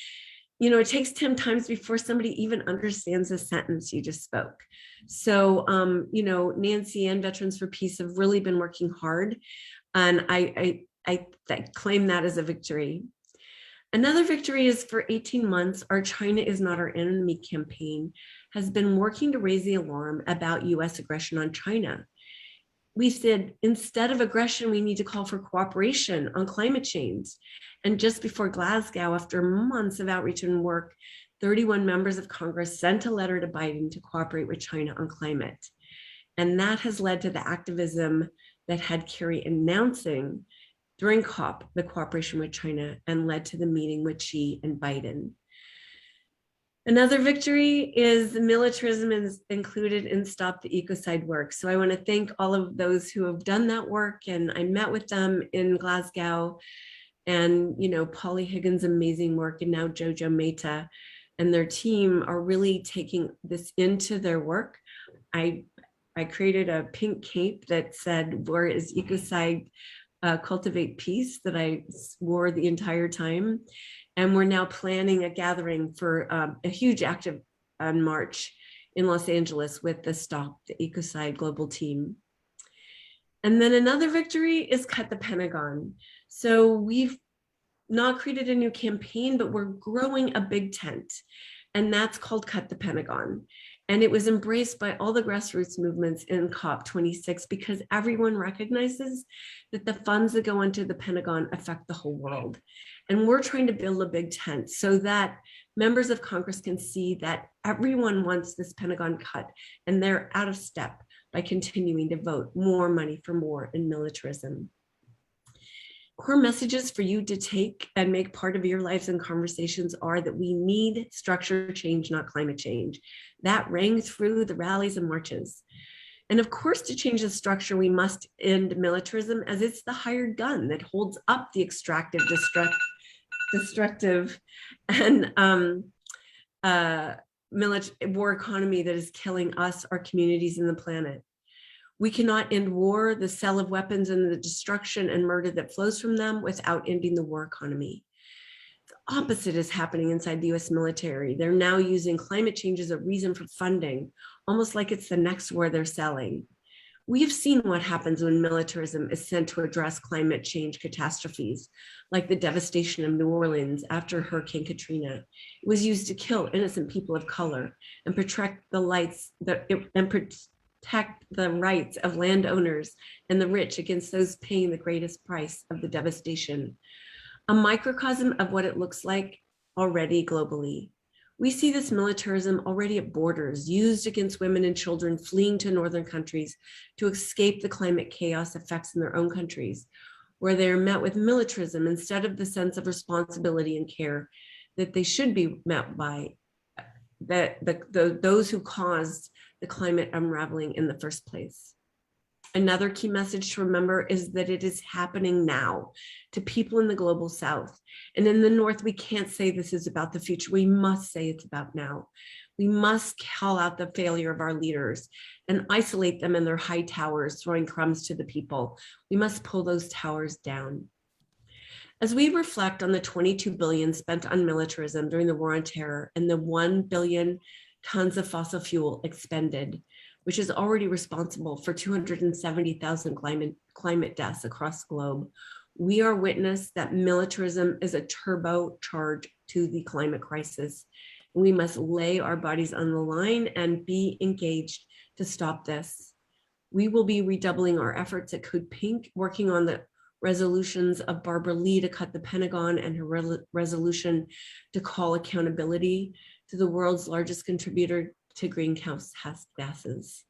it takes 10 times before somebody even understands the sentence you just spoke. So, Nancy and Veterans for Peace have really been working hard. And I claim that as a victory. Another victory is for 18 months, our China is Not Our Enemy campaign has been working to raise the alarm about US aggression on China. We said, instead of aggression, we need to call for cooperation on climate change. And just before Glasgow, after months of outreach and work, 31 members of Congress sent a letter to Biden to cooperate with China on climate. And that has led to the activism that had Kerry announcing during COP the cooperation with China and led to the meeting with Xi and Biden. Another victory is militarism is included in Stop the Ecocide work. So I want to thank all of those who have done that work, and I met with them in Glasgow, and Polly Higgins' amazing work, and now Jojo Mehta and their team are really taking this into their work. I created a pink cape that said, "Where is ecocide? Cultivate peace," that I wore the entire time. And we're now planning a gathering for a huge active march in Los Angeles with the Stop the Ecocide global team. And then another victory is Cut the Pentagon. So we've not created a new campaign, but we're growing a big tent, and that's called Cut the Pentagon. And it was embraced by all the grassroots movements in COP26 because everyone recognizes that the funds that go into the Pentagon affect the whole world. And we're trying to build a big tent so that members of Congress can see that everyone wants this Pentagon cut, and they're out of step by continuing to vote more money for more in militarism. Core messages for you to take and make part of your lives and conversations are that we need structure change, not climate change. That rang through the rallies and marches. And of course, to change the structure, we must end militarism, as it's the hired gun that holds up the extractive, destructive, and war economy that is killing us, our communities, and the planet. We cannot end war, the sale of weapons, and the destruction and murder that flows from them without ending the war economy. The opposite is happening inside the US military. They're now using climate change as a reason for funding, almost like it's the next war they're selling. We've seen what happens when militarism is sent to address climate change catastrophes, like the devastation of New Orleans after Hurricane Katrina. It was used to kill innocent people of color and protect the rights of landowners and the rich against those paying the greatest price of the devastation. A microcosm of what it looks like already globally. We see this militarism already at borders, used against women and children fleeing to northern countries to escape the climate chaos effects in their own countries, where they are met with militarism instead of the sense of responsibility and care that they should be met by those who caused the climate unraveling in the first place. Another key message to remember is that it is happening now to people in the global south. And in the north, we can't say this is about the future. We must say it's about now. We must call out the failure of our leaders and isolate them in their high towers, throwing crumbs to the people. We must pull those towers down. As we reflect on the $22 billion spent on militarism during the war on terror and the 1 billion tons of fossil fuel expended, which is already responsible for 270,000 climate deaths across the globe, we are witness that militarism is a turbocharge to the climate crisis. We must lay our bodies on the line and be engaged to stop this. We will be redoubling our efforts at CODEPINK, working on the resolutions of Barbara Lee to cut the Pentagon and her resolution to call accountability to the world's largest contributor to greenhouse gases.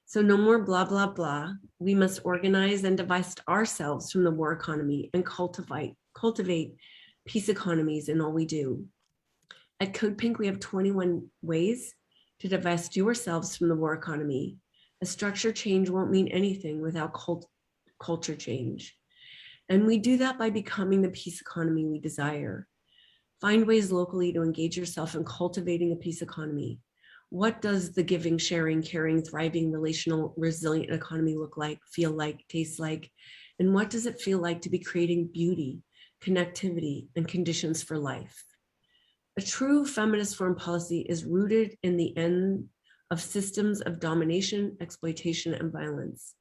So no more blah, blah, blah. We must organize and divest ourselves from the war economy and cultivate peace economies in all we do. At CODEPINK, we have 21 ways to divest yourselves from the war economy. A structure change won't mean anything without culture change. And we do that by becoming the peace economy we desire. Find ways locally to engage yourself in cultivating a peace economy. What does the giving, sharing, caring, thriving, relational, resilient economy look like, feel like, taste like? And what does it feel like to be creating beauty, connectivity, and conditions for life? A true feminist foreign policy is rooted in the end of systems of domination, exploitation, and violence.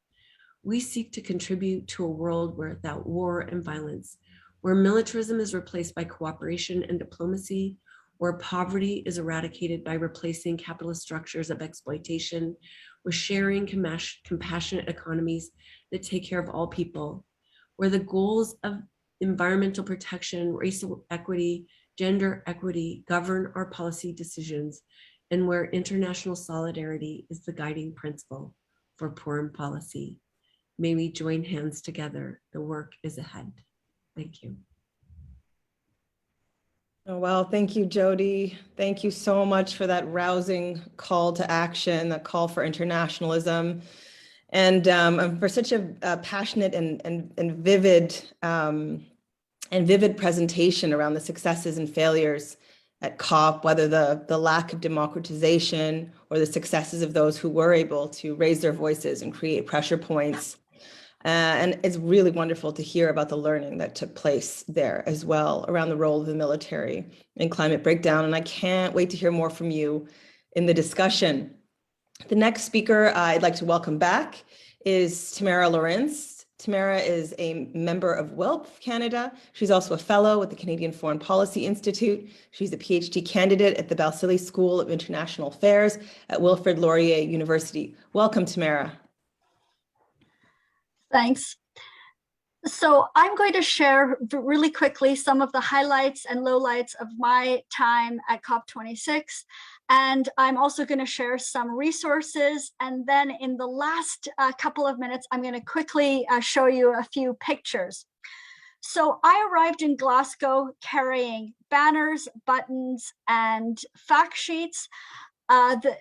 We seek to contribute to a world without war and violence, where militarism is replaced by cooperation and diplomacy, where poverty is eradicated by replacing capitalist structures of exploitation, where sharing, compassionate economies that take care of all people, where the goals of environmental protection, racial equity, gender equity govern our policy decisions, and where international solidarity is the guiding principle for foreign policy. May we join hands together. The work is ahead. Thank you. Oh, well, thank you, Jody. Thank you so much for that rousing call to action, that call for internationalism, and for such a passionate and vivid presentation around the successes and failures at COP, whether the lack of democratization or the successes of those who were able to raise their voices and create pressure points. And it's really wonderful to hear about the learning that took place there as well around the role of the military in climate breakdown. And I can't wait to hear more from you in the discussion. The next speaker I'd like to welcome back is Tamara Lawrence. Tamara is a member of WILPF Canada. She's also a fellow with the Canadian Foreign Policy Institute. She's a PhD candidate at the Balsillie School of International Affairs at Wilfrid Laurier University. Welcome, Tamara. Thanks. So I'm going to share really quickly some of the highlights and lowlights of my time at COP26. And I'm also going to share some resources. And then in the last couple of minutes, I'm going to quickly show you a few pictures. So I arrived in Glasgow carrying banners, buttons, and fact sheets.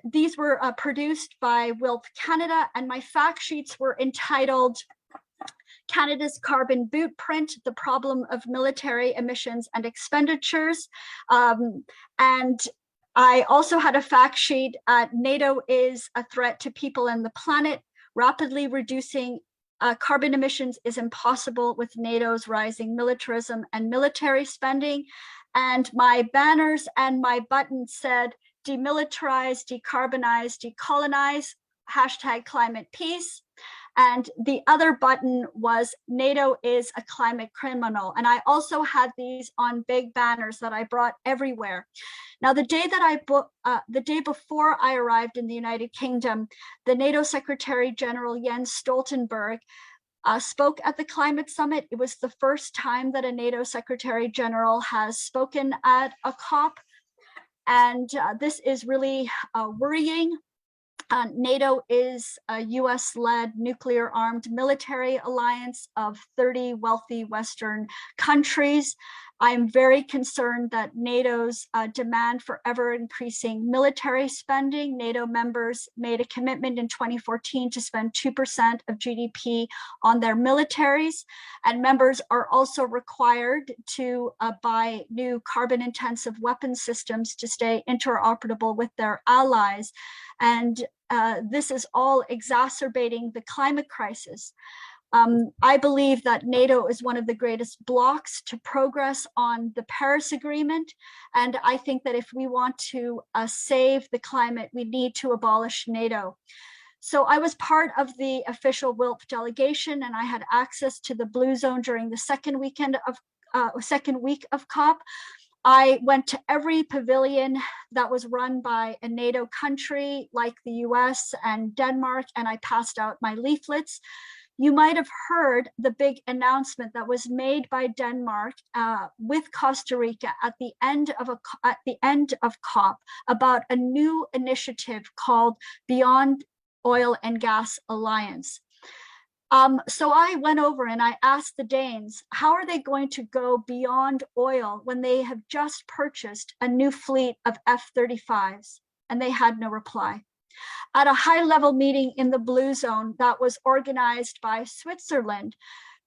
These were produced by WILPF Canada, and my fact sheets were entitled Canada's Carbon Bootprint, the Problem of Military Emissions and Expenditures. And I also had a fact sheet, NATO is a threat to people and the planet. Rapidly reducing carbon emissions is impossible with NATO's rising militarism and military spending. And my banners and my button said, demilitarize, decarbonize, decolonize, #climate peace. And the other button was NATO is a climate criminal. And I also had these on big banners that I brought everywhere. Now, the day before I arrived in the United Kingdom, the NATO Secretary General Jens Stoltenberg spoke at the climate summit. It was the first time that a NATO Secretary General has spoken at a COP. And this is really worrying. NATO is a US-led nuclear-armed military alliance of 30 wealthy Western countries. I'm very concerned that NATO's demand for ever-increasing military spending. NATO members made a commitment in 2014 to spend 2% of GDP on their militaries, and members are also required to buy new carbon-intensive weapon systems to stay interoperable with their allies. And this is all exacerbating the climate crisis. I believe that NATO is one of the greatest blocks to progress on the Paris Agreement. And I think that if we want to save the climate, we need to abolish NATO. So I was part of the official WILPF delegation, and I had access to the Blue Zone during the second week of COP. I went to every pavilion that was run by a NATO country like the US and Denmark, and I passed out my leaflets. You might have heard the big announcement that was made by Denmark with Costa Rica at the end of COP about a new initiative called Beyond Oil and Gas Alliance. So I went over and I asked the Danes, how are they going to go beyond oil when they have just purchased a new fleet of F-35s? And they had no reply. At a high-level meeting in the Blue Zone that was organized by Switzerland,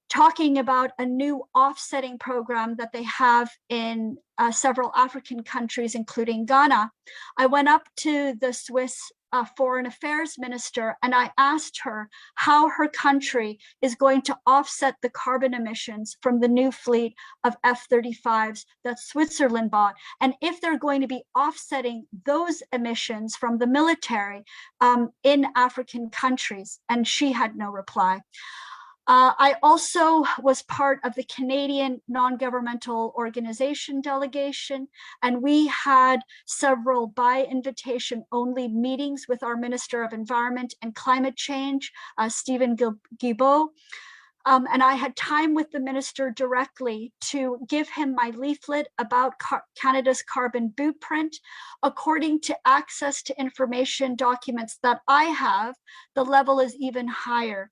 talking about a new offsetting program that they have in several African countries, including Ghana, I went up to the Swiss Foreign Affairs Minister and I asked her how her country is going to offset the carbon emissions from the new fleet of F-35s that Switzerland bought, and if they're going to be offsetting those emissions from the military in African countries, and she had no reply. I also was part of the Canadian non-governmental organization delegation, and we had several by invitation only meetings with our Minister of Environment and Climate Change, Stephen Guilbeault. And I had time with the minister directly to give him my leaflet about Canada's carbon blueprint. According to access to information documents that I have, the level is even higher.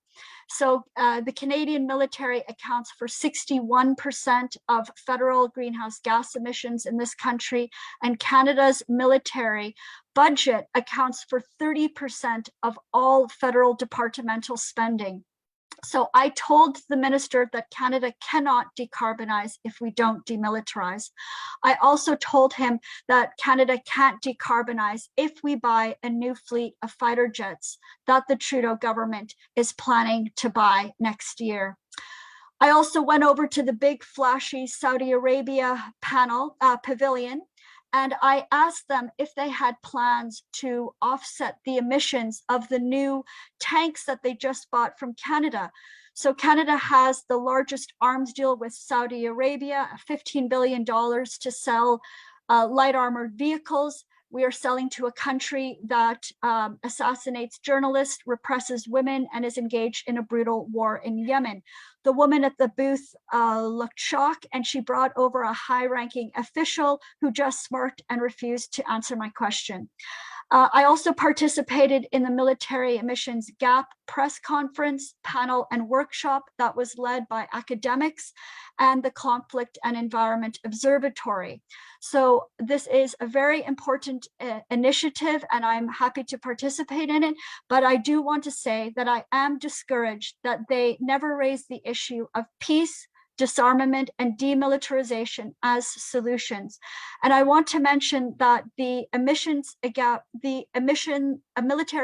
So the Canadian military accounts for 61% of federal greenhouse gas emissions in this country, and Canada's military budget accounts for 30% of all federal departmental spending. So I told the minister that Canada cannot decarbonize if we don't demilitarize. I also told him that Canada can't decarbonize if we buy a new fleet of fighter jets that the Trudeau government is planning to buy next year. I also went over to the big flashy Saudi Arabia pavilion, and I asked them if they had plans to offset the emissions of the new tanks that they just bought from Canada. So Canada has the largest arms deal with Saudi Arabia, $15 billion to sell light armored vehicles. We are selling to a country that assassinates journalists, represses women, and is engaged in a brutal war in Yemen. The woman at the booth looked shocked, and she brought over a high-ranking official who just smirked and refused to answer my question. I also participated in the Military Emissions Gap press conference, panel, and workshop that was led by academics and the Conflict and Environment Observatory. So this is a very important initiative, and I'm happy to participate in it. But I do want to say that I am discouraged that they never raised the issue of peace, disarmament, and demilitarization as solutions. And I want to mention that the military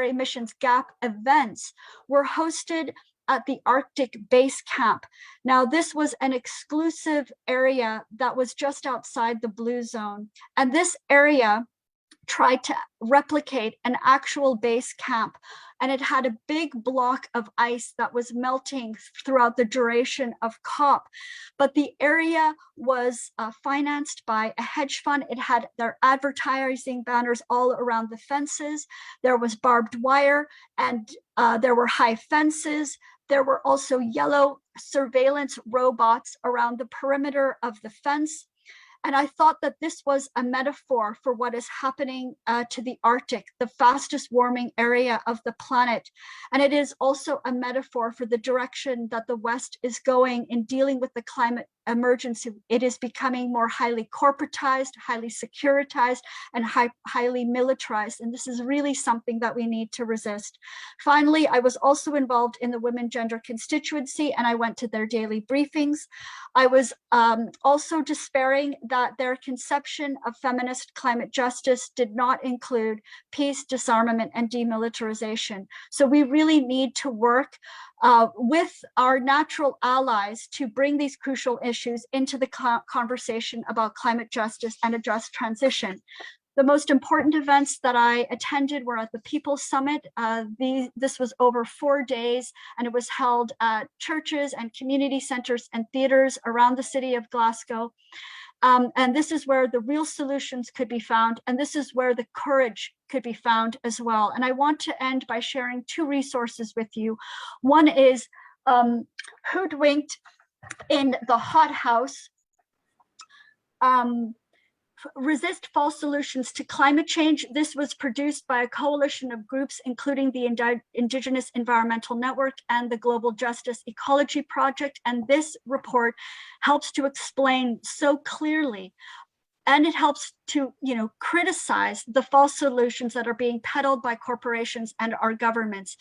emissions gap events were hosted at the Arctic Base Camp. Now, this was an exclusive area that was just outside the blue zone. And this area tried to replicate an actual base camp, and it had a big block of ice that was melting throughout the duration of COP. But the area was financed by a hedge fund. It had their advertising banners all around the fences. There was barbed wire, and there were high fences. There were also yellow surveillance robots around the perimeter of the fence. And I thought that this was a metaphor for what is happening to the Arctic, the fastest warming area of the planet. And it is also a metaphor for the direction that the West is going in dealing with the climate emergency. It is becoming more highly corporatized, highly securitized, and highly militarized. And this is really something that we need to resist. Finally, I was also involved in the Women Gender Constituency, and I went to their daily briefings. I was also despairing that their conception of feminist climate justice did not include peace, disarmament, and demilitarization. So we really need to work with our natural allies to bring these crucial issues into the conversation about climate justice and a just transition. The most important events that I attended were at the People's Summit. This was over 4 days, and it was held at churches and community centers and theaters around the city of Glasgow. And this is where the real solutions could be found, and this is where the courage could be found as well. And I want to end by sharing 2 resources with you. One is Hoodwinked in the Hot House, Resist False Solutions to Climate Change. This was produced by a coalition of groups, including the Indigenous Environmental Network and the Global Justice Ecology Project. And this report helps to explain so clearly, and it helps to, criticize the false solutions that are being peddled by corporations and our governments.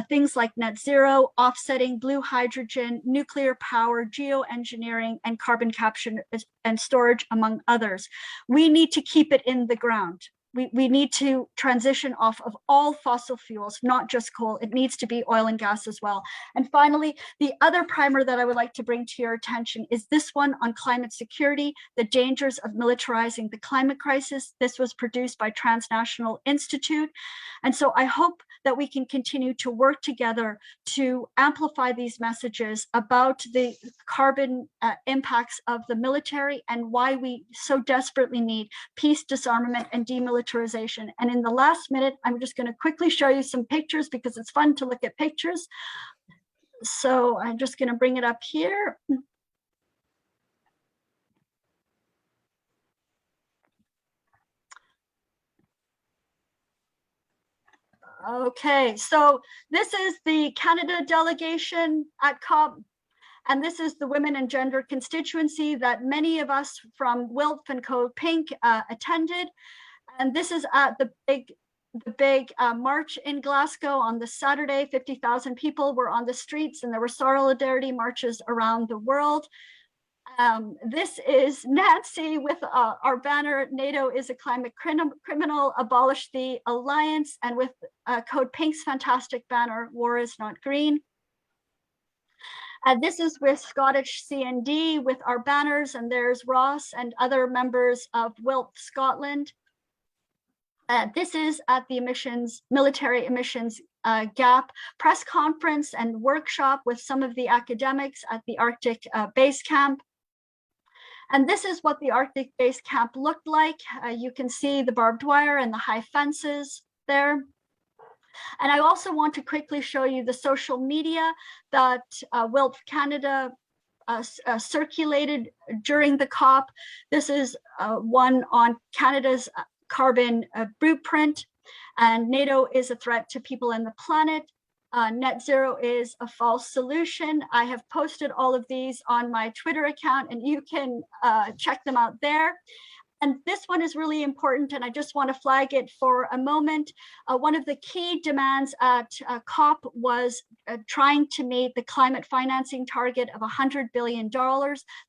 Things like net zero, offsetting, blue hydrogen, nuclear power, geoengineering, and carbon capture and storage, among others. We need to keep it in the ground. We need to transition off of all fossil fuels, not just coal. It needs to be oil and gas as well. And finally, the other primer that I would like to bring to your attention is this one on climate security, the dangers of militarizing the climate crisis. This was produced by Transnational Institute. And so I hope that we can continue to work together to amplify these messages about the carbon impacts of the military and why we so desperately need peace, disarmament, and demilitarization. And in the last minute, I'm just going to quickly show you some pictures because it's fun to look at pictures. So I'm just going to bring it up here. Okay, so this is the Canada delegation at COP, and this is the Women and Gender constituency that many of us from WILPF and CODEPINK attended. And this is at the big march in Glasgow on the Saturday. 50,000 people were on the streets, and there were solidarity marches around the world. This is Nancy with our banner, NATO is a climate criminal, abolish the alliance, and with CODEPINK's fantastic banner, war is not green. This is with Scottish CND with our banners, and there's Ross and other members of WILPF Scotland. This is at the military emissions gap press conference and workshop with some of the academics at the Arctic base camp. And this is what the Arctic base camp looked like. You can see the barbed wire and the high fences there. And I also want to quickly show you the social media that WILPF Canada circulated during the COP. This is one on Canada's carbon blueprint, and NATO is a threat to people and the planet. Net zero is a false solution. I have posted all of these on my Twitter account, and you can check them out there. And this one is really important, and I just want to flag it for a moment. One of the key demands at COP was trying to meet the climate financing target of $100 billion.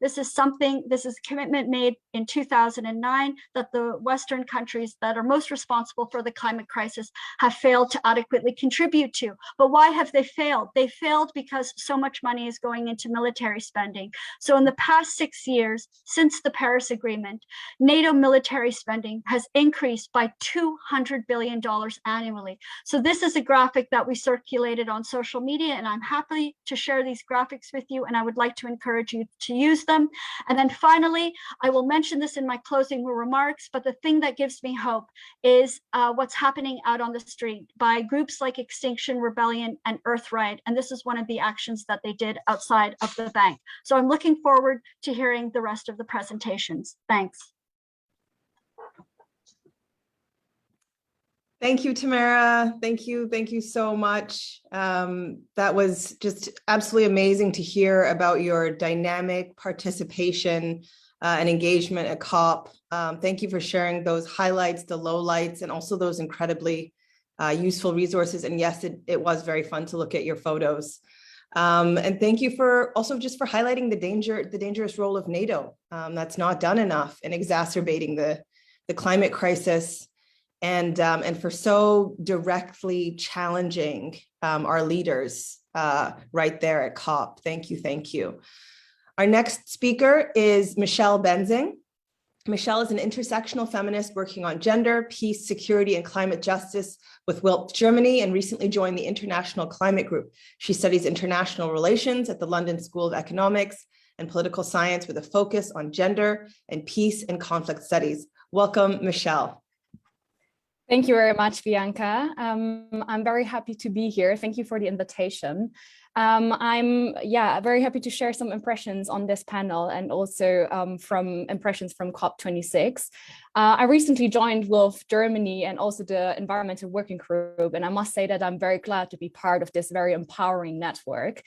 This is a commitment made in 2009 that the Western countries that are most responsible for the climate crisis have failed to adequately contribute to. But why have they failed? They failed because so much money is going into military spending. So in the past 6 years, since the Paris Agreement, NATO military spending has increased by $200 billion annually. So this is a graphic that we circulated on social media, and I'm happy to share these graphics with you, and I would like to encourage you to use them. And then finally, I will mention this in my closing remarks, but the thing that gives me hope is what's happening out on the street by groups like Extinction Rebellion and Earthright. And this is one of the actions that they did outside of the bank. So I'm looking forward to hearing the rest of the presentations. Thanks. Thank you, Tamara. Thank you so much. That was just absolutely amazing to hear about your dynamic participation and engagement at COP. Thank you for sharing those highlights, the lowlights, and also those incredibly useful resources. And yes, it was very fun to look at your photos. And thank you for also just for highlighting the dangerous role of NATO. That's not done enough in exacerbating the climate crisis. And for so directly challenging our leaders right there at COP. Thank you. Our next speaker is Michelle Benzing. Michelle is an intersectional feminist working on gender, peace, security, and climate justice with WILPF Germany, and recently joined the International Climate Group. She studies international relations at the London School of Economics and Political Science with a focus on gender and peace and conflict studies. Welcome, Michelle. Thank you very much, Bianca. I'm very happy to be here. Thank you for the invitation. I'm very happy to share some impressions on this panel and also from impressions from COP26. I recently joined WILPF Germany and also the Environmental Working Group, and I must say that I'm very glad to be part of this very empowering network.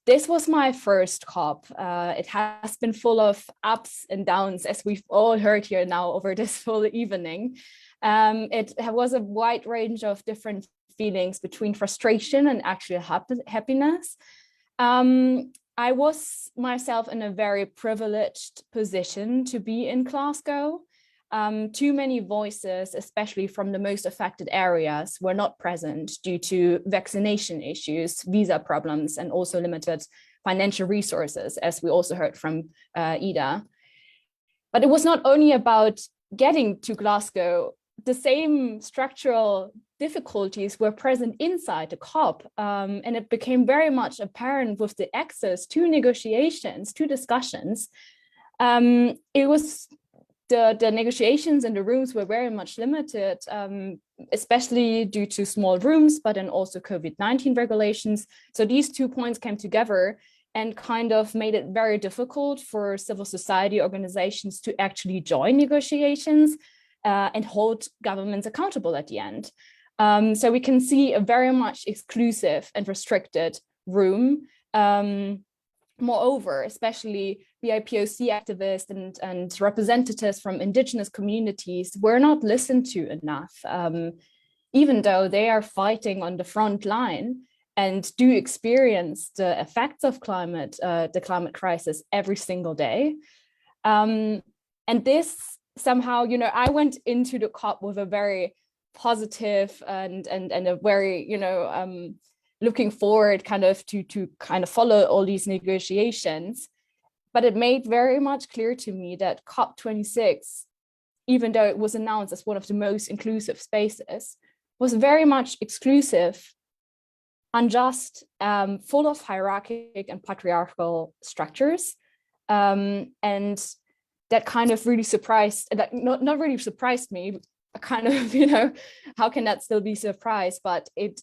This was my first COP. It has been full of ups and downs, as we've all heard here now over this full evening. It was a wide range of different feelings between frustration and actual happiness. I was myself in a very privileged position to be in Glasgow. Too many voices, especially from the most affected areas, were not present due to vaccination issues, visa problems, and also limited financial resources, as we also heard from Ida. But it was not only about getting to Glasgow. The same structural difficulties were present inside the COP, and it became very much apparent with the access to negotiations, to discussions. It was the negotiations in the rooms were very much limited, especially due to small rooms, but then also COVID-19 regulations. So these 2 points came together and kind of made it very difficult for civil society organizations to actually join negotiations and hold governments accountable at the end. So we can see a very much exclusive and restricted room. Moreover, especially BIPOC activists and representatives from indigenous communities were not listened to enough, even though they are fighting on the front line and do experience the effects of the climate crisis every single day. And this somehow, you know, I went into the COP with a very positive and a very, you know, looking forward kind of to kind of follow all these negotiations. But it made very much clear to me that COP26, even though it was announced as one of the most inclusive spaces, was very much exclusive, unjust, full of hierarchic and patriarchal structures. And that kind of really surprised, that not really surprised me, kind of, you know, how can that still be surprised? But it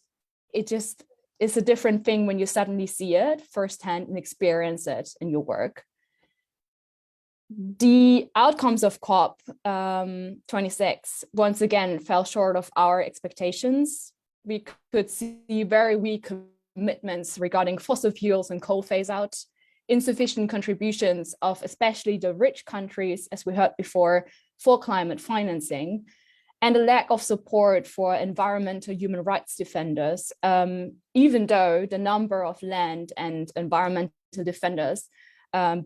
just, it's a different thing when you suddenly see it firsthand and experience it in your work. The outcomes of COP26 once again fell short of our expectations. We could see very weak commitments regarding fossil fuels and coal phase out, insufficient contributions of especially the rich countries, as we heard before, for climate financing, and a lack of support for environmental human rights defenders, even though the number of land and environmental defenders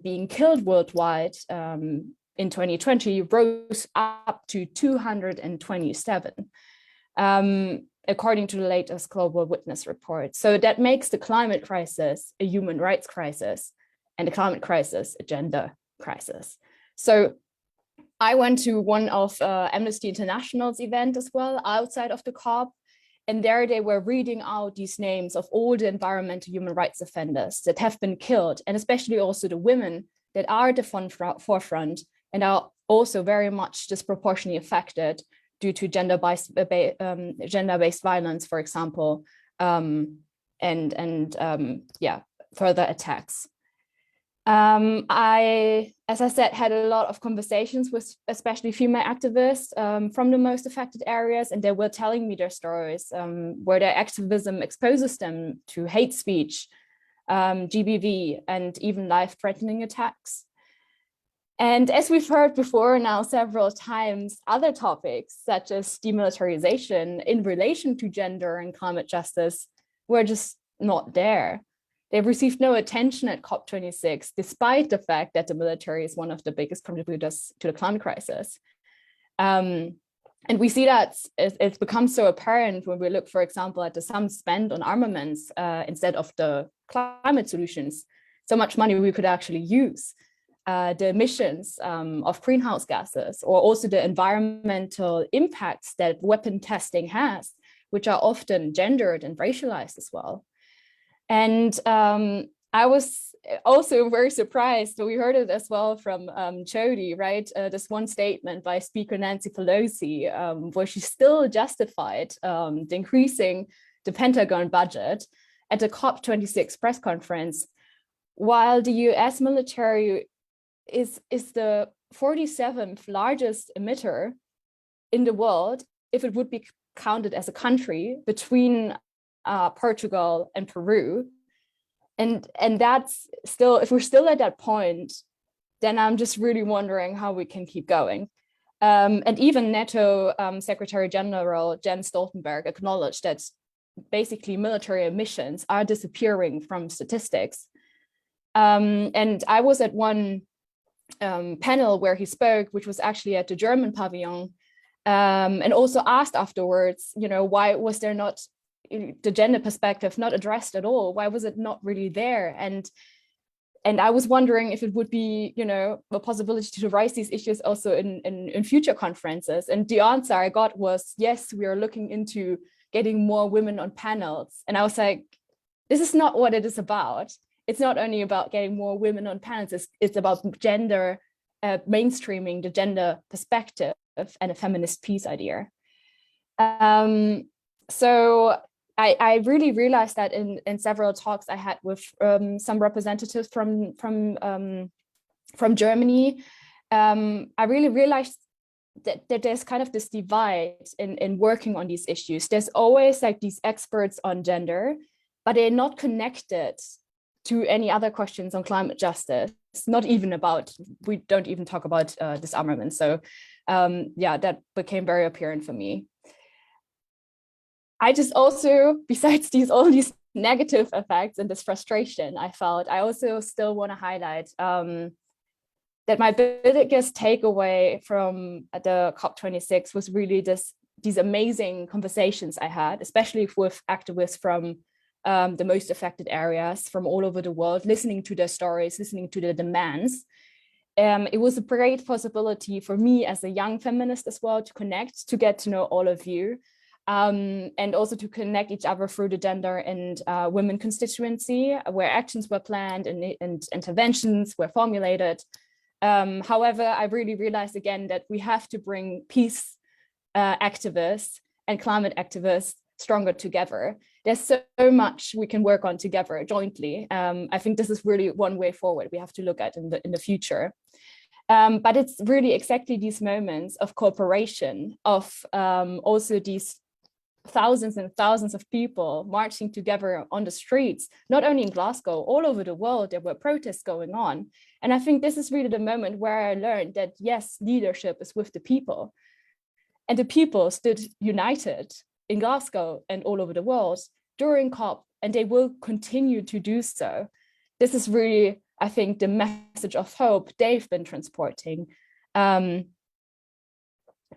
being killed worldwide in 2020 rose up to 227, according to the latest Global Witness report. So that makes the climate crisis a human rights crisis and the climate crisis a gender crisis. So I went to one of Amnesty International's event as well, outside of the COP, and there they were reading out these names of all the environmental human rights offenders that have been killed, and especially also the women that are at the forefront and are also very much disproportionately affected due to gender-based violence, for example, further attacks. I, as I said, had a lot of conversations with especially female activists from the most affected areas, and they were telling me their stories where their activism exposes them to hate speech, GBV, and even life-threatening attacks. And as we've heard before now several times, other topics such as demilitarization in relation to gender and climate justice were just not there. They've received no attention at COP26, despite the fact that the military is one of the biggest contributors to the climate crisis. And we see that it's become so apparent when we look, for example, at the sums spent on armaments instead of the climate solutions. So much money we could actually use. The emissions of greenhouse gases, or also the environmental impacts that weapon testing has, which are often gendered and racialized as well. And I was also very surprised, we heard it as well from Jody, right? This one statement by Speaker Nancy Pelosi, where she still justified increasing the Pentagon budget at the COP26 press conference, while the US military is the 47th largest emitter in the world, if it would be counted as a country, between Portugal and Peru. And that's still, if we're still at that point, then I'm just really wondering how we can keep going. And even NATO Secretary General Jens Stoltenberg acknowledged that basically military emissions are disappearing from statistics. And I was at one panel where he spoke, which was actually at the German pavilion, and also asked afterwards, you know, why was there not the gender perspective not addressed at all? Why was it not really there? And I was wondering if it would be, you know, a possibility to raise these issues also in future conferences. And the answer I got was, yes, we are looking into getting more women on panels. And I was like, this is not what it is about. It's not only about getting more women on panels, it's about gender mainstreaming the gender perspective and a feminist peace idea. So I really realized that in several talks I had with some representatives from Germany, I really realized that there's kind of this divide in working on these issues. There's always like these experts on gender, but they're not connected to any other questions on climate justice, not even about, we don't even talk about disarmament. So yeah, that became very apparent for me. I just also, besides all these negative effects and this frustration I felt, I also still want to highlight that my biggest takeaway from the COP26 was really these amazing conversations I had, especially with activists from the most affected areas from all over the world, listening to their stories, listening to their demands. It was a great possibility for me as a young feminist as well to connect, to get to know all of you, and also to connect each other through the gender and women constituency, where actions were planned and interventions were formulated. However, I really realized again that we have to bring peace activists and climate activists stronger together. There's so much we can work on together jointly. I think this is really one way forward we have to look at in the future. But it's really exactly these moments of cooperation, of also these thousands and thousands of people marching together on the streets, not only in Glasgow, all over the world, there were protests going on. And I think this is really the moment where I learned that, yes, leadership is with the people. And the people stood united in Glasgow and all over the world during COP, and they will continue to do so. This is really, I think, the message of hope they've been transporting. And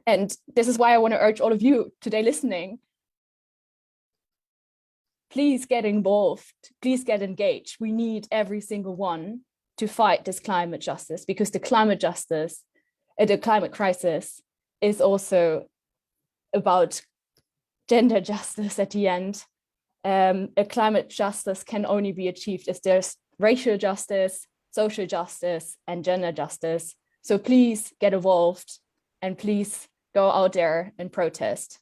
this is why I want to urge all of you today listening, please get involved, please get engaged. We need every single one to fight this climate justice, because the climate justice, the climate crisis is also about gender justice at the end. A climate justice can only be achieved if there's racial justice, social justice, and gender justice. So please get involved and please go out there and protest.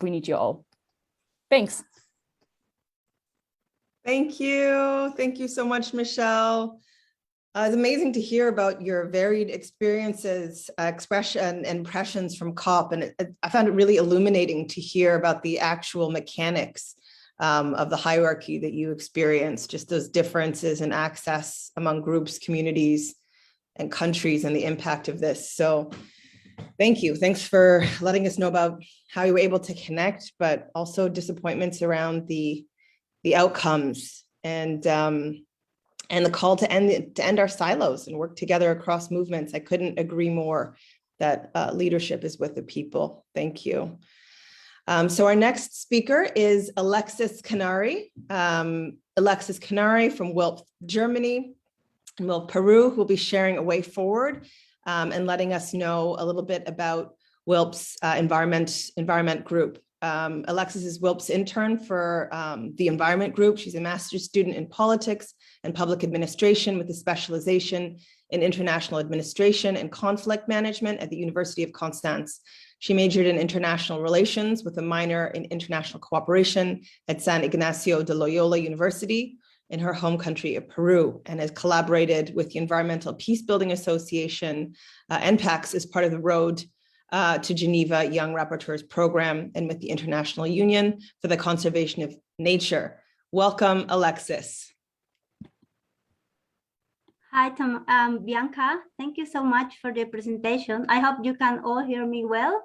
We need you all. Thanks. Thank you. Thank you so much, Michelle. It's amazing to hear about your varied experiences, expression, and impressions from COP. And I found it really illuminating to hear about the actual mechanics of the hierarchy that you experienced, just those differences in access among groups, communities, and countries, and the impact of this. So thank you. Thanks for letting us know about how you were able to connect, but also disappointments around the outcomes and the call to end our silos and work together across movements. I couldn't agree more that leadership is with the people. Thank you. So our next speaker is Alexis Canary. Alexis Canary from WILPF Germany and WILPF Peru, who will be sharing a way forward and letting us know a little bit about WILPF's environment group. Alexis is WILPF's intern for the environment group. She's a master's student in politics and public administration with a specialization in international administration and conflict management at the University of Constance. She majored in international relations with a minor in international cooperation at San Ignacio de Loyola University in her home country of Peru, and has collaborated with the Environmental Peacebuilding Association, NPAX, as part of the Road to Geneva Young Rapporteurs Program, and with the International Union for the Conservation of Nature. Welcome, Alexis. Hi, Bianca. Thank you so much for the presentation. I hope you can all hear me well.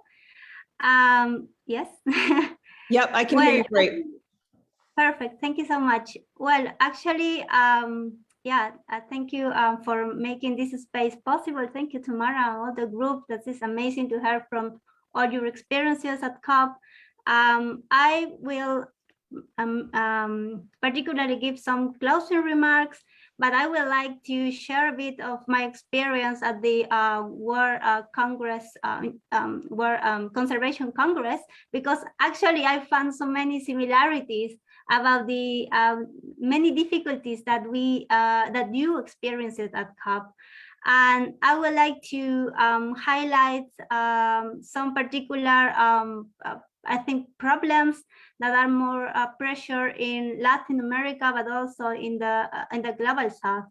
Yes. Yep, I can hear you great. Perfect. Thank you so much. Well, actually, yeah, thank you for making this space possible. Thank you, Tamara, and all the group. That is amazing to hear from all your experiences at COP. I will particularly give some closing remarks, but I would like to share a bit of my experience at the World Conservation Congress, because actually I found so many similarities about the many difficulties that you experienced at COP. And I would like to highlight some particular, I think, problems that are more pressure in Latin America, but also in the global south.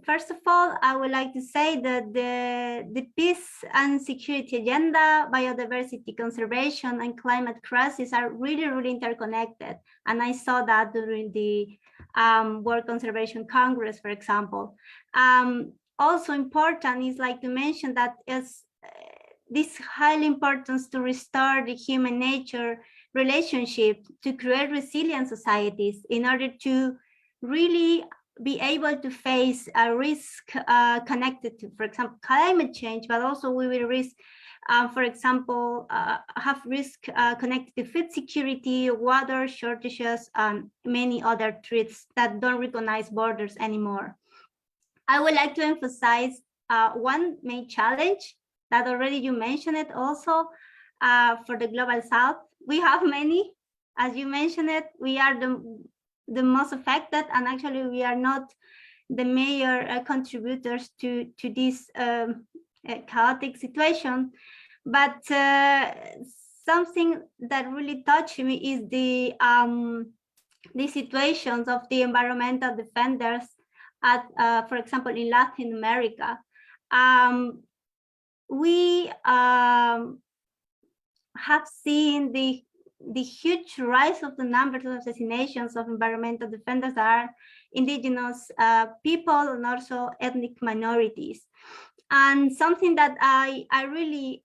First of all, I would like to say that the peace and security agenda, biodiversity conservation, and climate crisis are really, really interconnected. And I saw that during the World Conservation Congress, for example. Also important is like to mention that it's this highly importance to restore the human nature relationship to create resilient societies in order to really be able to face a risk connected to, for example, climate change, but also we will risk, for example, have risk connected to food security, water shortages, and many other threats that don't recognize borders anymore. I would like to emphasize one main challenge that already you mentioned it also for the Global South. We have many, as you mentioned it, we are the most affected, and actually we are not the major contributors to this chaotic situation. But something that really touched me is the situations of the environmental defenders at, for example, in Latin America. We have seen the huge rise of the numbers of assassinations of environmental defenders that are indigenous people and also ethnic minorities. And something that I really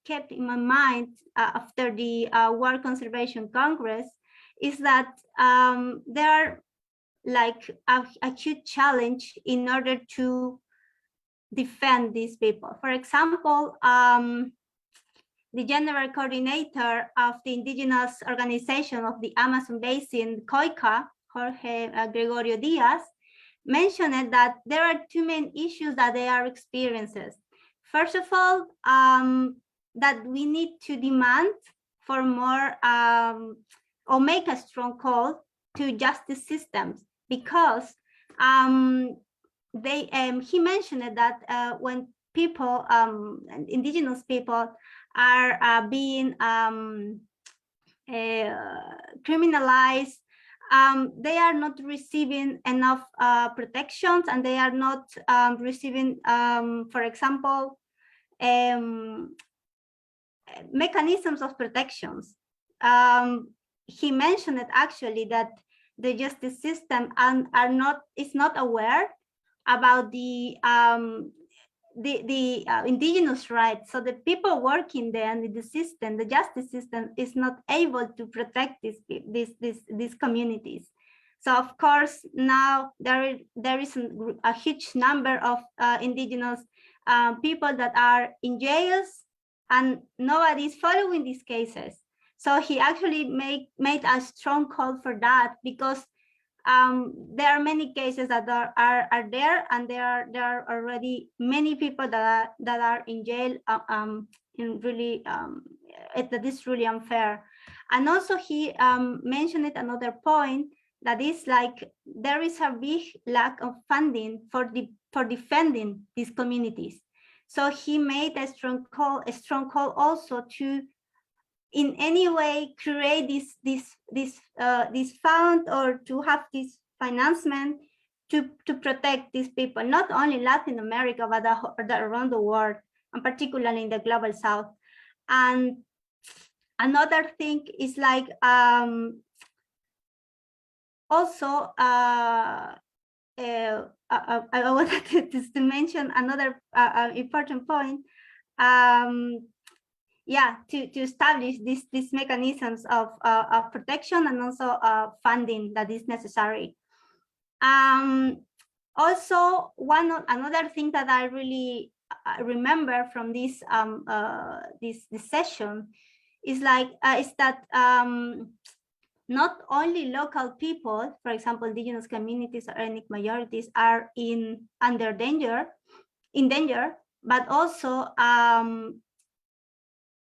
kept in my mind after the World Conservation Congress is that there are like a huge challenge in order to defend these people. For example, the general coordinator of the indigenous organization of the Amazon Basin, COICA, Jorge Gregorio Diaz, mentioned that there are two main issues that they are experiencing. First of all, that we need to demand for more or make a strong call to justice systems, because he mentioned that when people, indigenous people, are being criminalized, they are not receiving enough protections, and they are not receiving, for example, mechanisms of protections. He mentioned it actually that the justice system is not aware about the indigenous rights. So the people working there and the system, the justice system, is not able to protect these communities. So of course now there is a huge number of indigenous people that are in jails, and nobody is following these cases. So he actually made a strong call for that, because there are many cases that are there, and there are already many people that are in jail, in really that is really unfair. And also he mentioned it another point, that is like there is a big lack of funding for defending these communities. So he made a strong call also to in any way create this fund, or to have this financement to protect these people, not only Latin America, but around the world, and particularly in the global south. And another thing is like also I wanted to mention another important point. Yeah, to establish these mechanisms of protection, and also funding that is necessary. Also, another thing that I really remember from this session is like is that not only local people, for example, indigenous communities or ethnic minorities, are in danger, but also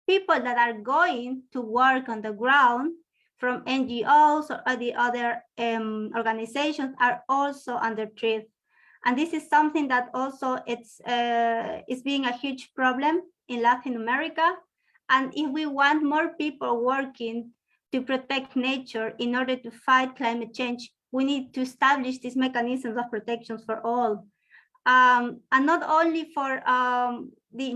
people that are going to work on the ground from NGOs or the other organizations are also under threat. And this is something that also it's being a huge problem in Latin America. And if we want more people working to protect nature in order to fight climate change, we need to establish these mechanisms of protections for all. And not only for the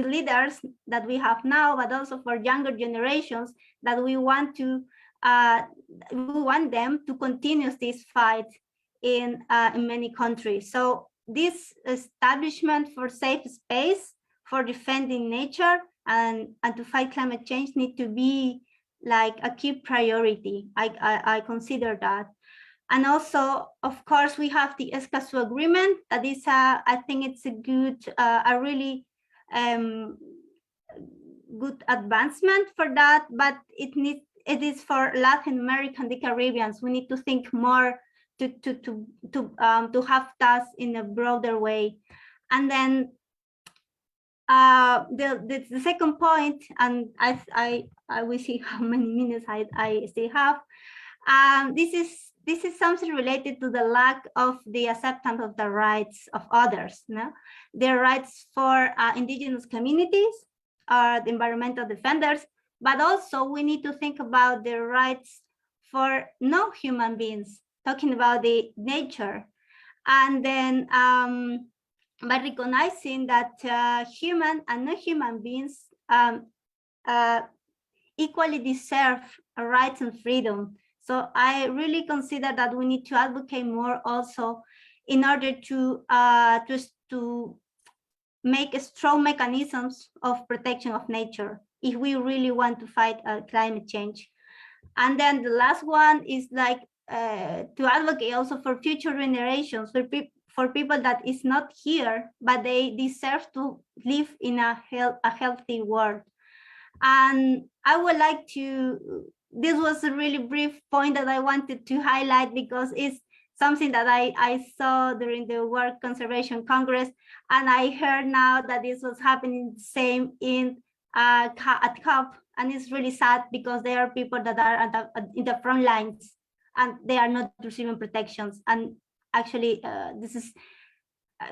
leaders that we have now, but also for younger generations that we want them to continue this fight in many countries. So this establishment for safe space for defending nature and to fight climate change need to be like a key priority. I consider that. And also, of course, we have the Escazú agreement. That is, I think it's a good, a really good advancement for that. But it is for Latin America and the Caribbean. We need to think more to have that in a broader way. And then the second point, and I will see how many minutes I still have. This is something related to the lack of the acceptance of the rights of others. No? Their rights for indigenous communities, the environmental defenders, but also we need to think about the rights for no human beings, talking about the nature. And then by recognizing that human and non-human beings equally deserve rights and freedom. So I really consider that we need to advocate more also in order to make strong mechanisms of protection of nature if we really want to fight climate change. And then the last one is like to advocate also for future generations, for people that is not here, but they deserve to live in a healthy world. And I would like to, this was a really brief point that I wanted to highlight because it's something that I saw during the World Conservation Congress, and I heard now that this was happening the same in at COP, and it's really sad because there are people that are in the front lines and they are not receiving protections. And actually, this is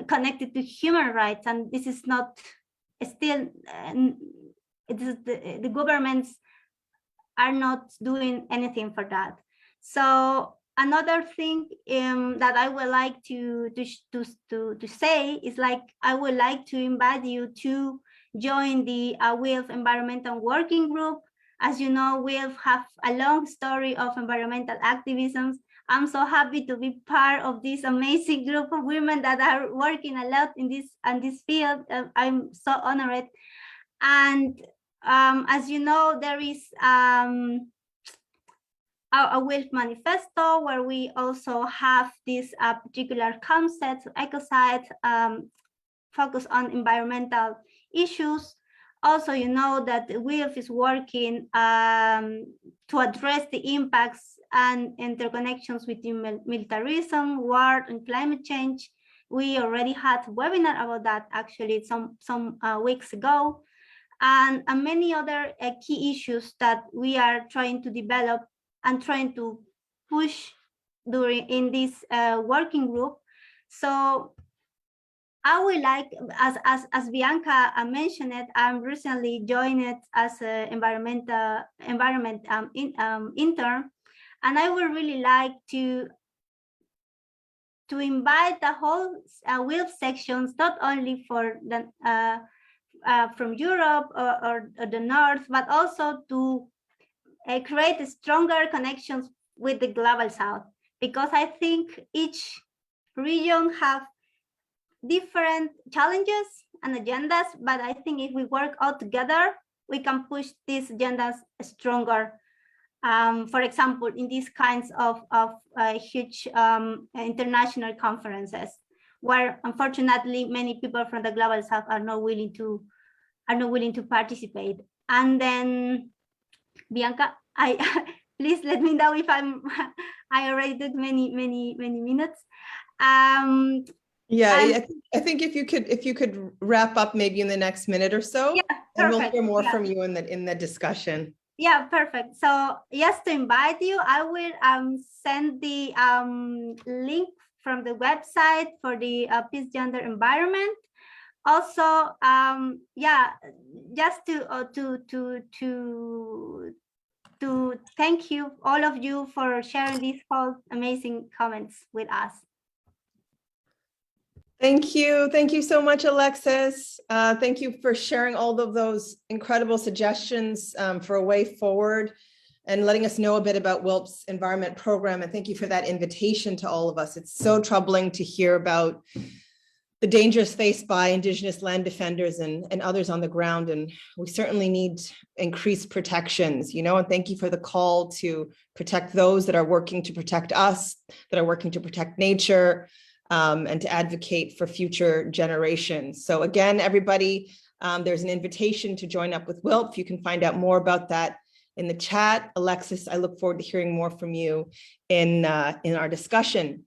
connected to human rights, and this is not still, it is the governments are not doing anything for that. So another thing that I would like to say is like, I would like to invite you to join the WILPF Environmental Working Group. As you know, WILPF have a long story of environmental activism. I'm so happy to be part of this amazing group of women that are working a lot in this field. I'm so honored. And as you know, there is a WILPF manifesto where we also have this particular concept, ecocide, focus on environmental issues. Also, you know that WILPF is working to address the impacts and interconnections between militarism, war, and climate change. We already had a webinar about that actually some weeks ago. And many other key issues that we are trying to develop and trying to push in this working group. So I would like, as Bianca mentioned it, I'm recently joined as an environment intern, and I would really like to invite the whole WILPF sections, not only for the from Europe or the North, but also to create stronger connections with the global South, because I think each region have different challenges and agendas, but I think if we work all together, we can push these agendas stronger. For example, in these kinds of huge international conferences, where unfortunately many people from the global South are not willing to participate. And then Bianca, please let me know if I already took many minutes. Yeah, I think if you could wrap up maybe in the next minute or so, yeah, and we'll hear more from you in the discussion. Yeah, perfect. So just to invite you, I will send the link from the website for the peace, gender, environment. Also, yeah, just to thank you, all of you, for sharing these whole amazing comments with us. Thank you. Thank you so much, Alexis. Thank you for sharing all of those incredible suggestions for a way forward and letting us know a bit about WILPF's environment program. And thank you for that invitation to all of us. It's so troubling to hear about the dangers faced by Indigenous land defenders and others on the ground. And we certainly need increased protections, you know, and thank you for the call to protect those that are working to protect us, that are working to protect nature, and to advocate for future generations. So again, everybody, there's an invitation to join up with WILPF. You can find out more about that in the chat. Alexis, I look forward to hearing more from you in our discussion.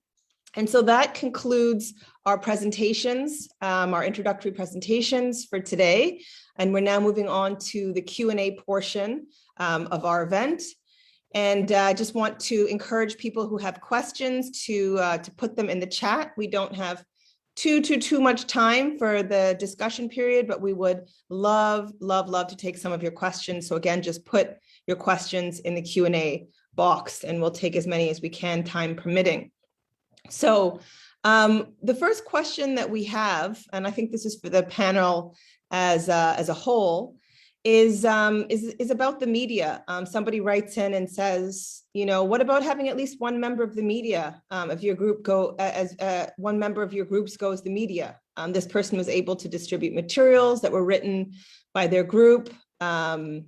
And so that concludes our presentations, our introductory presentations for today. And we're now moving on to the Q&A portion of our event. And I just want to encourage people who have questions to put them in the chat. We don't have too much time for the discussion period, but we would love to take some of your questions. So again, just put your questions in the Q&A box and we'll take as many as we can, time permitting. So the first question that we have, and I think this is for the panel as a whole, is about the media. Somebody writes in and says, you know, what about having at least one member of the media of your group go as one member of your groups goes the media? This person was able to distribute materials that were written by their group around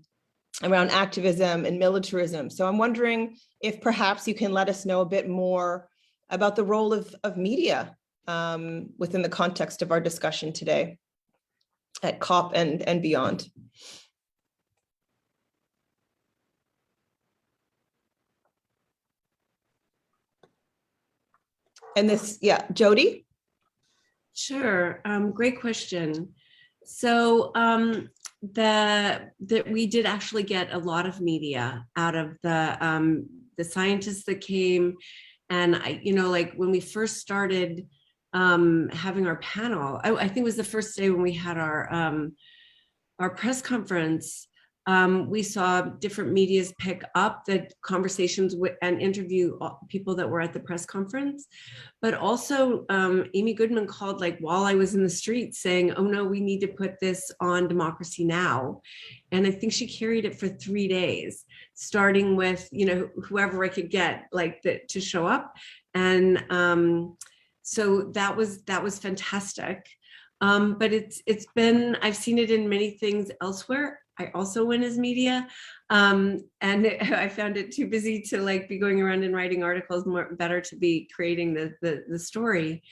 activism and militarism. So I'm wondering if perhaps you can let us know a bit more about the role of media within the context of our discussion today at COP and beyond. And this, yeah, Jody? Sure, great question. So we did actually get a lot of media out of the scientists that came. And you know, like when we first started having our panel, I think it was the first day when we had our press conference, we saw different medias pick up the conversations and interview people that were at the press conference. But also Amy Goodman called like while I was in the street saying, oh no, we need to put this on Democracy Now! And I think she carried it for 3 days, starting with, you know, whoever I could get like to show up. And so that was fantastic. But it's been, I've seen it in many things elsewhere. I also went as media, and I found it too busy to like be going around and writing articles. Better to be creating the story.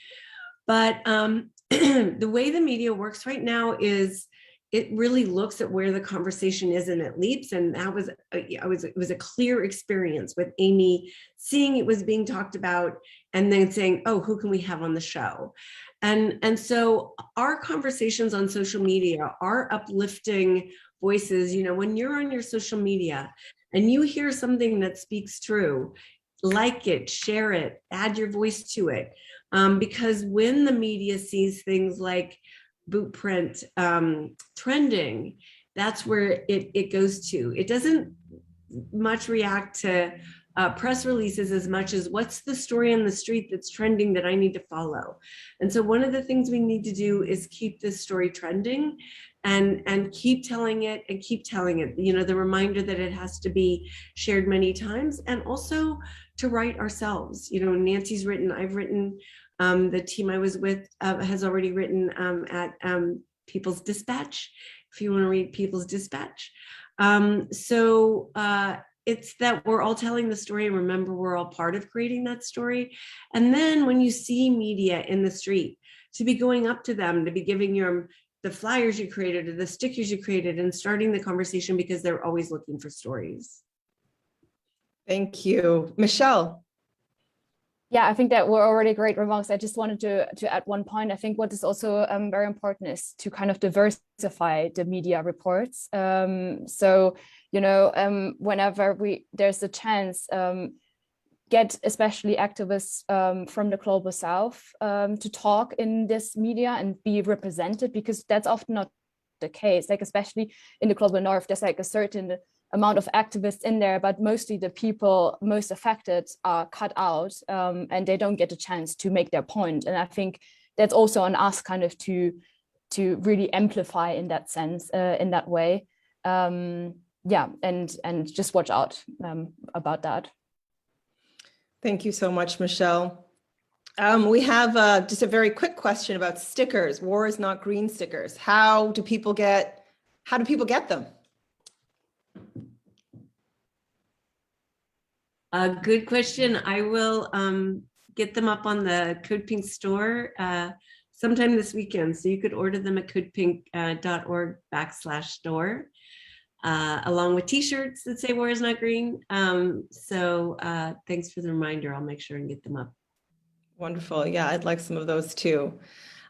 But the way the media works right now is it really looks at where the conversation is and it leaps. And that was it was a clear experience with Amy seeing it was being talked about and then saying, oh, who can we have on the show? And so our conversations on social media are uplifting voices. You know, when you're on your social media and you hear something that speaks true, like it, share it, add your voice to it. Because when the media sees things like boot print trending, that's where it goes to. It doesn't much react to press releases as much as what's the story on the street that's trending that I need to follow. And so one of the things we need to do is keep this story trending and keep telling it and keep telling it, you know, the reminder that it has to be shared many times, and also to write ourselves. You know, Nancy's written, I've written, the team I was with has already written at People's Dispatch, if you want to read People's Dispatch. It's that we're all telling the story, and remember, we're all part of creating that story. And then when you see media in the street, to be going up to them, to be giving the flyers you created or the stickers you created and starting the conversation, because they're always looking for stories. Thank you. Michelle. Yeah, I think that were already great remarks. I just wanted to add one point. I think what is also very important is to kind of diversify the media reports. So, you know, whenever there's a chance, get especially activists from the global south to talk in this media and be represented, because that's often not the case. Like especially in the global north, there's like a certain amount of activists in there, but mostly the people most affected are cut out and they don't get a chance to make their point. And I think that's also on us kind of to really amplify in that sense, in that way. Yeah, and just watch out about that. Thank you so much, Michelle. We have just a very quick question about stickers. War is not green stickers. How do people get them? Good question. I will get them up on the CODEPINK store sometime this weekend. So you could order them at codepink.org/store, along with t-shirts that say war is not green. So thanks for the reminder. I'll make sure and get them up. Wonderful. Yeah, I'd like some of those too.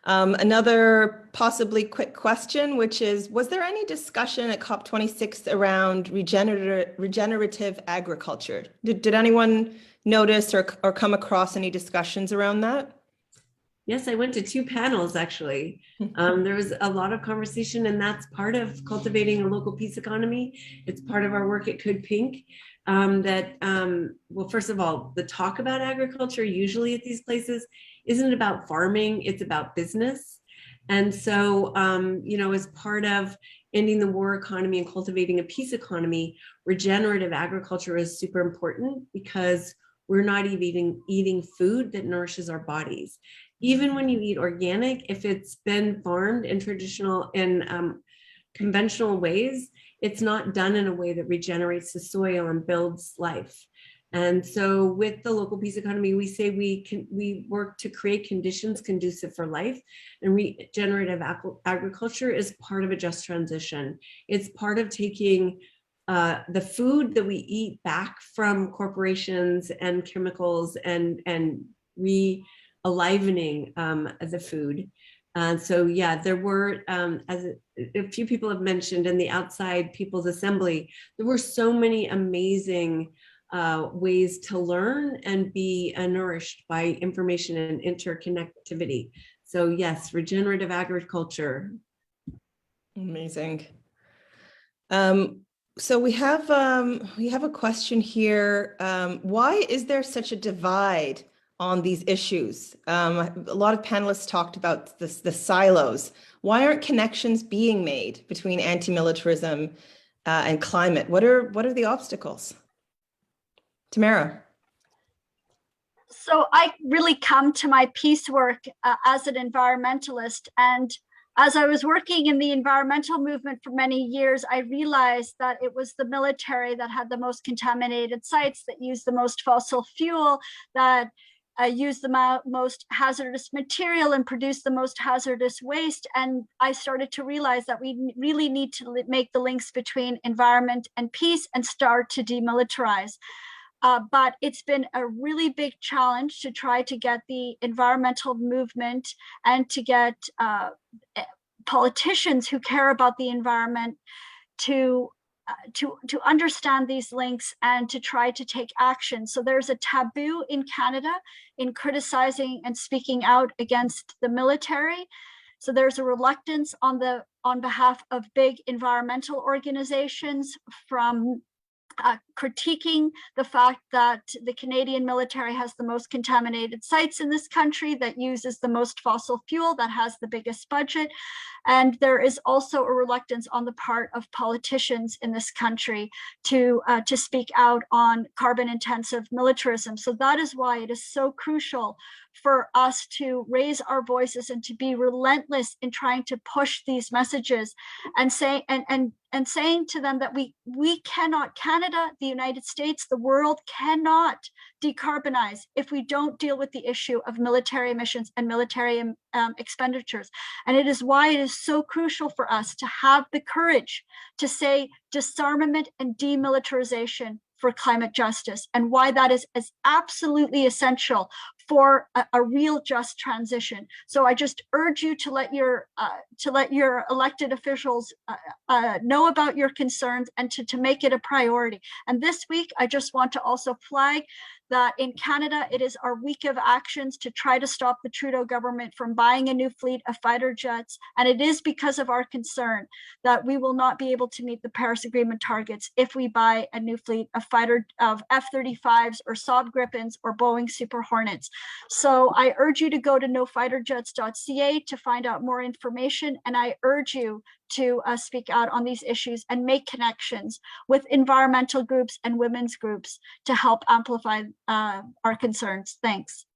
Another possibly quick question, which is, was there any discussion at COP26 around regenerative agriculture? Did anyone notice or come across any discussions around that? Yes, I went to 2 panels actually. There was a lot of conversation, and that's part of cultivating a local peace economy. It's part of our work at CODEPINK. Well, first of all, the talk about agriculture usually at these places isn't about farming, it's about business. And so, as part of ending the war economy and cultivating a peace economy, regenerative agriculture is super important, because we're not eating food that nourishes our bodies. Even when you eat organic, if it's been farmed in conventional ways, it's not done in a way that regenerates the soil and builds life. And so with the local peace economy, we say we work to create conditions conducive for life, and regenerative agriculture is part of a just transition. It's part of taking the food that we eat back from corporations and chemicals and re-alivening the food. So yeah, there were, as a few people have mentioned in the Outside People's Assembly, there were so many amazing ways to learn and be nourished by information and interconnectivity. So yes, regenerative agriculture. Amazing. So we have a question here. Why is there such a divide on these issues? A lot of panelists talked about the silos. Why aren't connections being made between anti-militarism and climate? What are the obstacles? Tamara. So I really come to my peace work as an environmentalist, and as I was working in the environmental movement for many years, I realized that it was the military that had the most contaminated sites, that used the most fossil fuel, that used the most hazardous material and produced the most hazardous waste. And I started to realize that we really need to make the links between environment and peace and start to demilitarize. But it's been a really big challenge to try to get the environmental movement and to get politicians who care about the environment to understand these links and to try to take action. So there's a taboo in Canada in criticizing and speaking out against the military. So there's a reluctance on behalf of big environmental organizations from critiquing the fact that the Canadian military has the most contaminated sites in this country, that uses the most fossil fuel, that has the biggest budget. And there is also a reluctance on the part of politicians in this country to speak out on carbon-intensive militarism. So that is why it is so crucial for us to raise our voices and to be relentless in trying to push these messages and say and saying to them that we cannot, Canada, the United States, the world cannot decarbonize if we don't deal with the issue of military emissions and military expenditures. And it is why it is so crucial for us to have the courage to say disarmament and demilitarization for climate justice, and why that is absolutely essential for a real just transition. So I just urge you to let your elected officials know about your concerns and to make it a priority. And this week, I just want to also flag that in Canada, it is our week of actions to try to stop the Trudeau government from buying a new fleet of fighter jets. And it is because of our concern that we will not be able to meet the Paris Agreement targets if we buy a new fleet of F-35s or Saab Gripens or Boeing Super Hornets. So I urge you to go to nofighterjets.ca to find out more information. And I urge you to speak out on these issues and make connections with environmental groups and women's groups to help amplify our concerns. Thanks.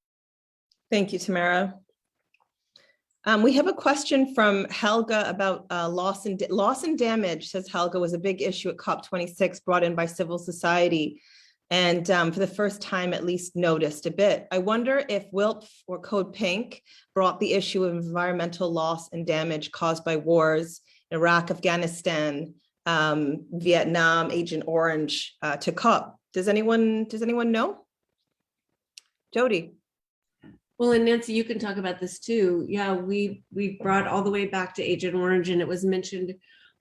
Thank you, Tamara. We have a question from Helga about loss and damage, says Helga, was a big issue at COP26 brought in by civil society, and for the first time at least noticed a bit. I wonder if WILPF or CODEPINK brought the issue of environmental loss and damage caused by wars, Iraq, Afghanistan, Vietnam, Agent Orange to COP. Does anyone know? Jody. Well, and Nancy, you can talk about this too. Yeah, we brought all the way back to Agent Orange, and it was mentioned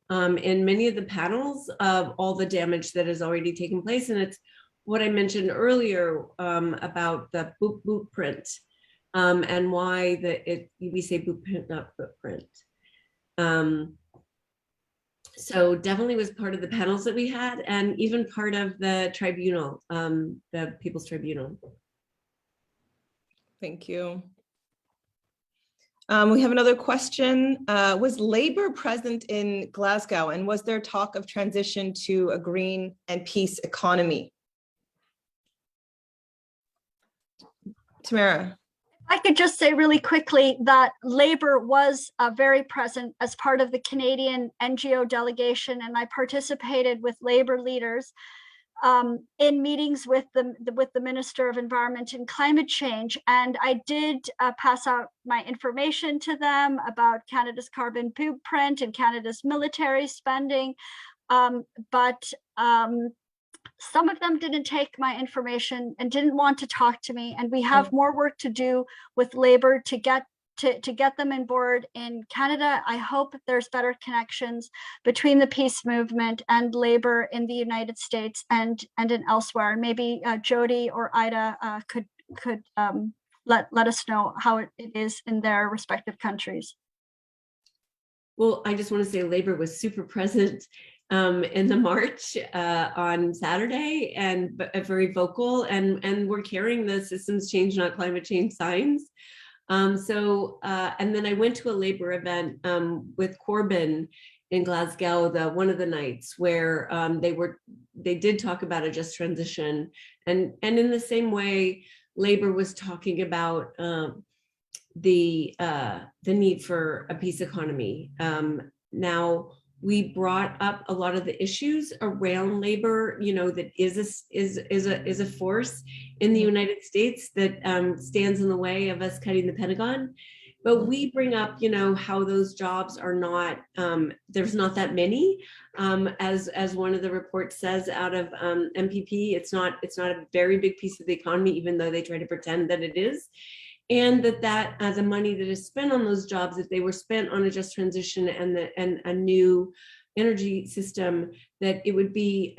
in many of the panels of all the damage that has already taken place. And it's what I mentioned earlier about the boot print and why we say boot print, not footprint. So definitely was part of the panels that we had, and even part of the tribunal, the People's Tribunal. Thank you. We have another question. Was Labour present in Glasgow, and was there talk of transition to a green and peace economy? Tamara. I could just say really quickly that Labour was very present as part of the Canadian NGO delegation, and I participated with Labour leaders in meetings with the Minister of Environment and Climate Change. And I did pass out my information to them about Canada's carbon footprint and Canada's military spending. But some of them didn't take my information and didn't want to talk to me. And we have more work to do with Labour to get them on board in Canada. I hope there's better connections between the peace movement and Labour in the United States and in elsewhere. Maybe Jody or Ida could let us know how it is in their respective countries. Well, I just want to say Labour was super present in the march on Saturday, and very vocal, and we're carrying the systems change, not climate change signs. And then I went to a Labour event with Corbyn in Glasgow, one of the nights, where they did talk about a just transition, and in the same way, Labour was talking about the need for a peace economy. Now, we brought up a lot of the issues around labor, that is a force in the United States that stands in the way of us cutting the Pentagon. But we bring up, how those jobs are not, there's not that many, as one of the reports says out of MPP. It's not a very big piece of the economy, even though they try to pretend that it is. And that the money that is spent on those jobs, if they were spent on a just transition and a new energy system, that it would be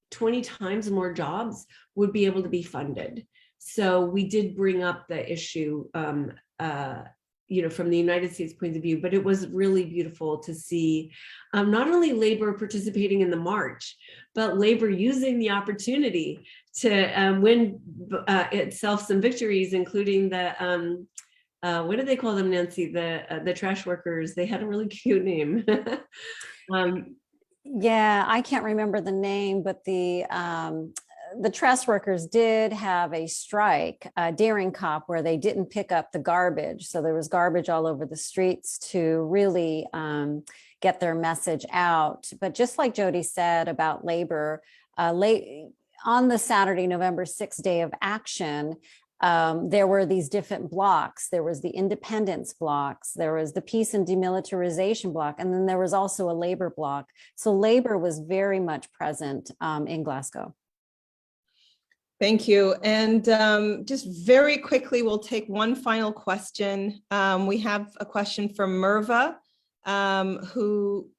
20 times more jobs would be able to be funded. So we did bring up the issue, from the United States point of view, but it was really beautiful to see not only Labour participating in the march, but Labour using the opportunity to win itself some victories, including the, what do they call them, Nancy? The trash workers. They had a really cute name. Yeah, I can't remember the name, but the trash workers did have a strike, a daring cop, where they didn't pick up the garbage. So there was garbage all over the streets to really get their message out. But just like Jody said about Labour, on the Saturday, November 6th day of action, there were these different blocks. There was the independence blocks, there was the peace and demilitarization block, and then there was also a Labour block. So Labour was very much present in Glasgow. Thank you. And just very quickly, we'll take one final question. We have a question from Merva, who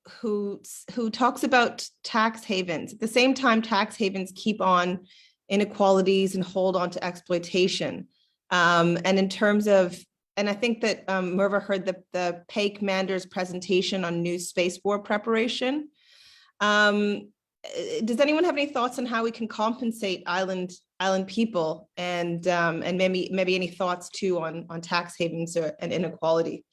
talks about tax havens. At the same time, tax havens keep on inequalities and hold on to exploitation. And in terms of, and I think that Merva heard the Paik Manders presentation on new space war preparation. Does anyone have any thoughts on how we can compensate island people, and maybe any thoughts too on tax havens and inequality?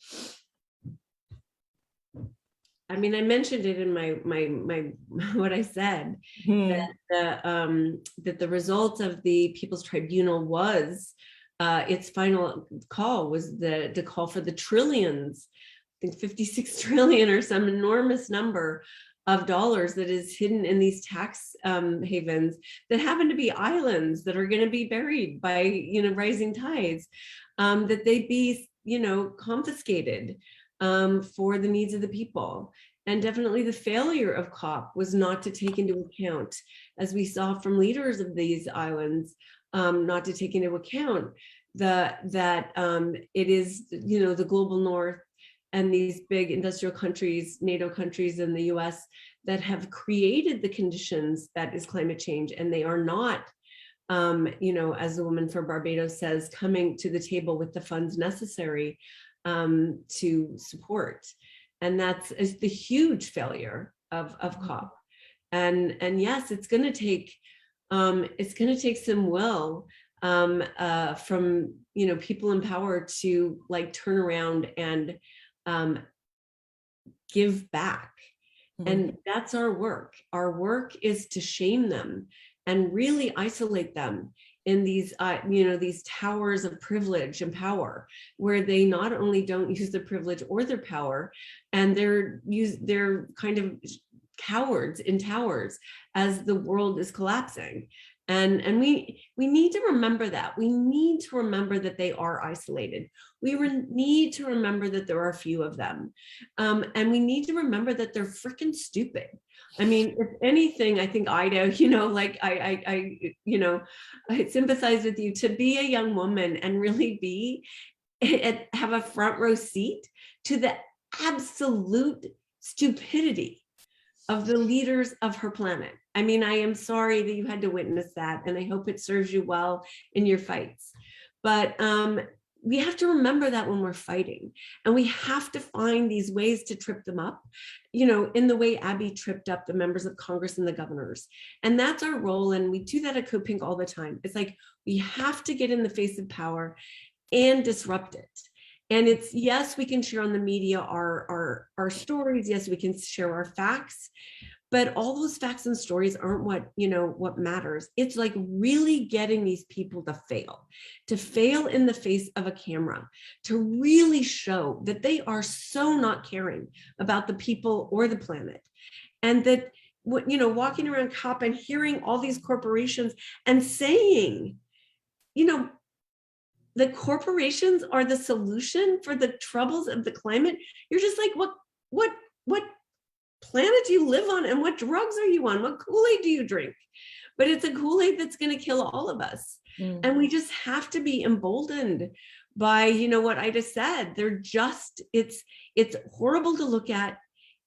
I mean, I mentioned it in my what I said, that the result of the People's Tribunal was its final call was the call for the trillions, I think 56 trillion or some enormous number of dollars that is hidden in these tax havens that happen to be islands that are going to be buried by, you know, rising tides, that they be, you know, confiscated for the needs of the people. And definitely the failure of COP was not to take into account, as we saw from leaders of these islands, not to take into account that it is, you know, the global north and these big industrial countries, NATO countries and the US, that have created the conditions that is climate change. And they are not, you know, as the woman from Barbados says, coming to the table with the funds necessary to support. And that's the huge failure of COP. And yes, it's going to take some will from, you know, people in power to like turn around and give back. And that's our work. Our work is to shame them and really isolate them in these, you know, these towers of privilege and power, where they not only don't use their privilege or their power, and they're kind of cowards in towers as the world is collapsing. And we need to remember that. We need to remember that they are isolated. We need to remember that there are a few of them. And we need to remember that they're freaking stupid. I mean, if anything, I think Ida, you know, like I you know, I sympathize with you to be a young woman and really have a front row seat to the absolute stupidity of the leaders of her planet. I mean, I am sorry that you had to witness that, and I hope it serves you well in your fights. But we have to remember that when we're fighting, and we have to find these ways to trip them up, you know, in the way Abby tripped up the members of Congress and the governors. And that's our role. And we do that at CODEPINK all the time. It's like, we have to get in the face of power and disrupt it. And it's, yes, we can share on the media our stories. Yes, we can share our facts, but all those facts and stories aren't what, you know, what matters. It's like really getting these people to fail in the face of a camera, to really show that they are so not caring about the people or the planet. And that, you know, walking around COP and hearing all these corporations and saying, you know, the corporations are the solution for the troubles of the climate. You're just like, what planet do you live on, and what drugs are you on? What Kool-Aid do you drink? But it's a Kool-Aid that's going to kill all of us. And we just have to be emboldened by, you know, what I just said. They're just, it's horrible to look at.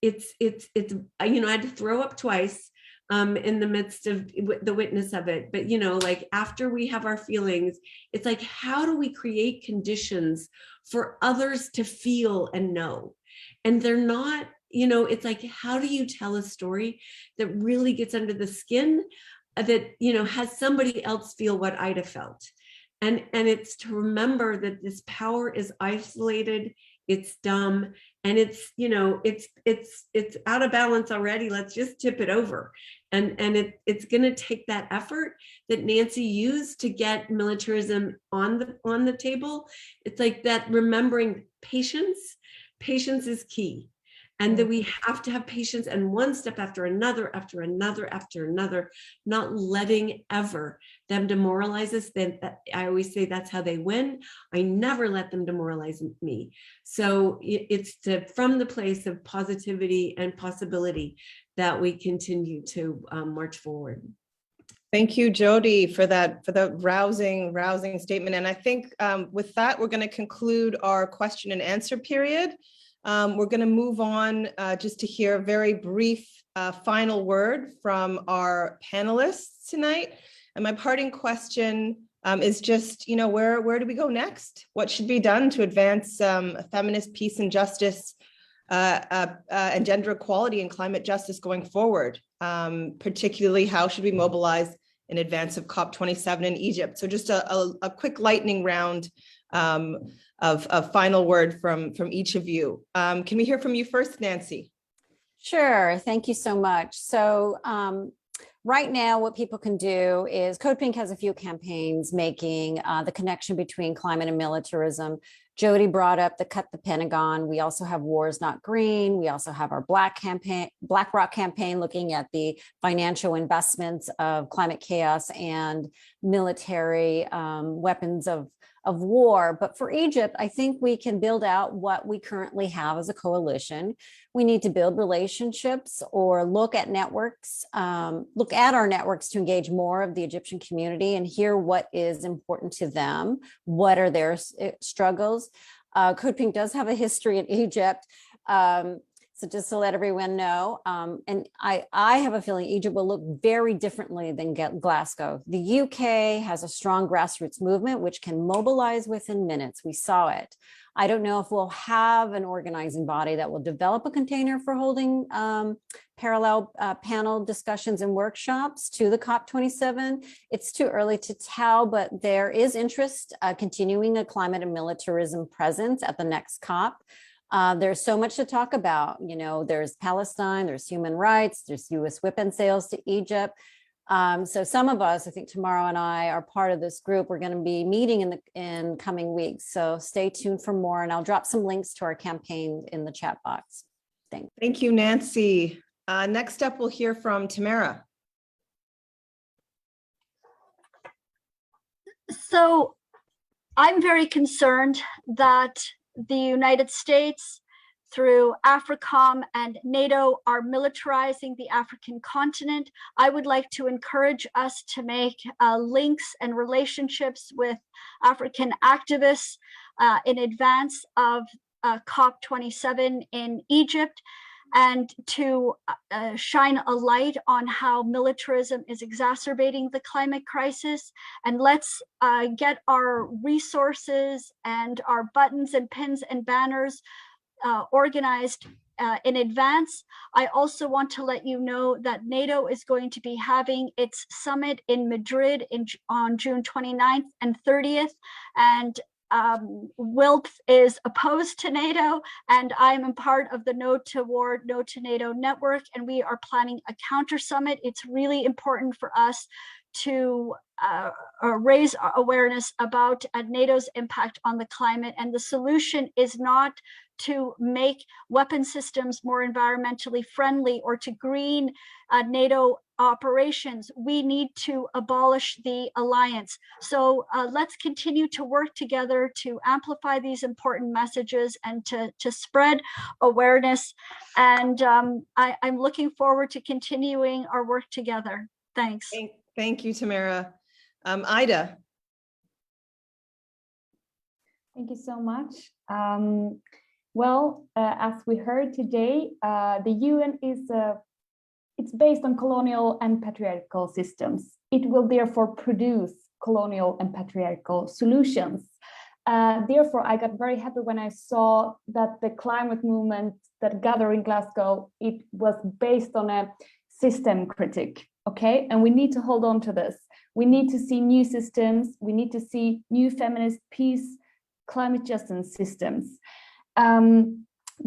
It's you know, I had to throw up twice in the midst of the witness of it. But, you know, like after we have our feelings, it's like, how do we create conditions for others to feel and know? And they're not, you know, it's like, how do you tell a story that really gets under the skin, that, you know, has somebody else feel what Ida felt? And it's to remember that this power is isolated, it's dumb, and it's, you know, it's out of balance already. Let's just tip it over. And it's going to take that effort that Nancy used to get militarism on the table. It's like that, remembering patience is key. And that we have to have patience, and one step after another, after another, after another, not letting ever them demoralize us. Then I always say that's how they win. I never let them demoralize me. So it's from the place of positivity and possibility that we continue to march forward. Thank you, Jody, for the rousing statement. And I think with that, we're going to conclude our question and answer period. We're going to move on just to hear a very brief final word from our panelists tonight. And my parting question is just, where do we go next? What should be done to advance feminist peace and justice and gender equality and climate justice going forward? Particularly, how should we mobilize in advance of COP27 in Egypt? So just a quick lightning round of final word from each of you. Can we hear from you first, Nancy? Sure, thank you so much. So right now, what people can do is CODEPINK has a few campaigns making the connection between climate and militarism. Jody brought up the Cut the Pentagon. We also have War is Not Green. We also have our BlackRock campaign looking at the financial investments of climate chaos and military weapons of war. But for Egypt, I think we can build out what we currently have as a coalition. We need to build relationships or look at networks, look at our networks to engage more of the Egyptian community and hear what is important to them. What are their struggles? CODEPINK does have a history in Egypt. So just to let everyone know, and I have a feeling Egypt will look very differently than Glasgow. The UK has a strong grassroots movement, which can mobilize within minutes. We saw it. I don't know if we'll have an organizing body that will develop a container for holding parallel panel discussions and workshops to the COP27. It's too early to tell, but there is interest continuing a climate and militarism presence at the next COP. There's so much to talk about. There's Palestine, there's human rights, there's US weapon sales to Egypt. So some of us, I think Tamara and I are part of this group. We're going to be meeting in coming weeks. So stay tuned for more, and I'll drop some links to our campaign in the chat box. Thanks. Thank you, Nancy. Next up, we'll hear from Tamara. So I'm very concerned that the United States, through AFRICOM and NATO, are militarizing the African continent. I would like to encourage us to make links and relationships with African activists in advance of COP27 in Egypt, and to shine a light on how militarism is exacerbating the climate crisis. And let's get our resources and our buttons and pins and banners organized in advance. I also want to let you know that NATO is going to be having its summit in Madrid on June 29th and 30th. And WILPF is opposed to NATO, and I'm a part of the No to War, No to NATO network, and we are planning a counter summit. It's really important for us to raise awareness about NATO's impact on the climate, and the solution is not to make weapon systems more environmentally friendly or to green NATO operations. We need to abolish the alliance. So let's continue to work together to amplify these important messages and to spread awareness. And I'm looking forward to continuing our work together. Thanks. Thank you, Tamara. Ida. Thank you so much. As we heard today, the UN it's based on colonial and patriarchal systems. It will therefore produce colonial and patriarchal solutions. Therefore, I got very happy when I saw that the climate movement that gathered in Glasgow, it was based on a system critique, okay? And we need to hold on to this. We need to see new systems. We need to see new feminist peace, climate justice systems.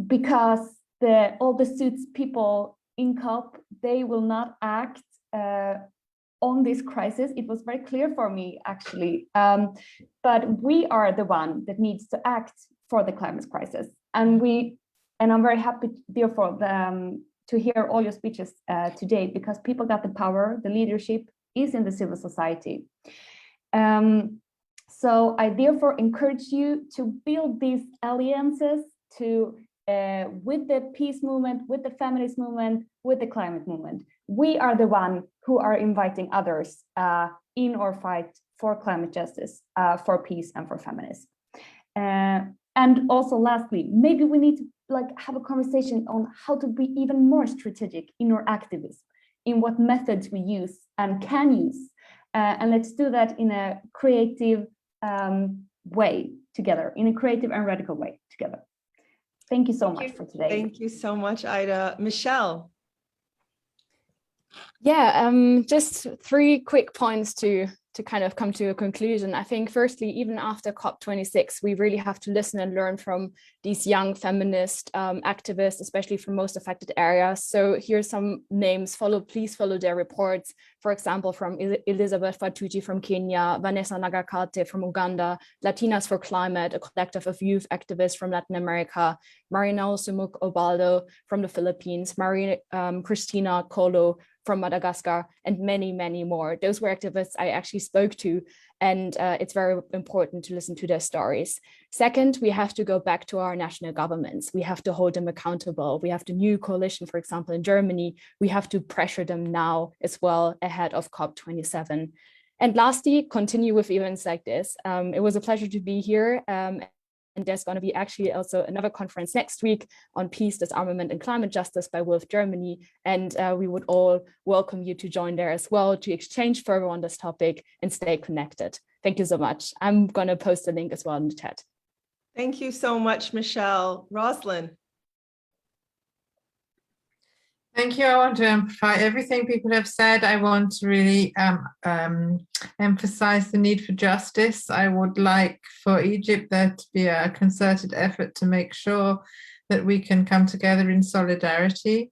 Because all the suits people in COP, they will not act on this crisis. It was very clear for me, actually. But we are the one that needs to act for the climate crisis. And I'm very happy, therefore, to hear all your speeches today, because people got the power, the leadership is in the civil society. So I therefore encourage you to build these alliances with the peace movement, with the feminist movement, with the climate movement. We are the one who are inviting others in our fight for climate justice, for peace and for feminism. And also lastly, maybe we need to have a conversation on how to be even more strategic in our activism, in what methods we use and can use. And let's do that in a creative way together, in a creative and radical way together. Thank you so much for today. Thank you so much, Ida. Michelle. Yeah, just 3 quick points to kind of come to a conclusion. I think firstly, even after COP26, we really have to listen and learn from these young feminist activists, especially from most affected areas. So here's some names, please follow their reports. For example, from Elizabeth Fatuji from Kenya, Vanessa Nagakate from Uganda, Latinas for Climate, a collective of youth activists from Latin America, Marinao Sumuk Obaldo from the Philippines, Christina Kolo from Madagascar, and many, many more. Those were activists I actually spoke to, and it's very important to listen to their stories. Second, we have to go back to our national governments. We have to hold them accountable. We have the new coalition, for example, in Germany. We have to pressure them now as well ahead of COP27. And lastly, continue with events like this. It was a pleasure to be here. And there's going to be actually also another conference next week on peace, disarmament, and climate justice by WILPF Germany. And we would all welcome you to join there as well to exchange further on this topic and stay connected. Thank you so much. I'm going to post a link as well in the chat. Thank you so much, Michelle. Roslyn. Thank you. I want to amplify everything people have said. I want to really emphasize the need for justice. I would like for Egypt there to be a concerted effort to make sure that we can come together in solidarity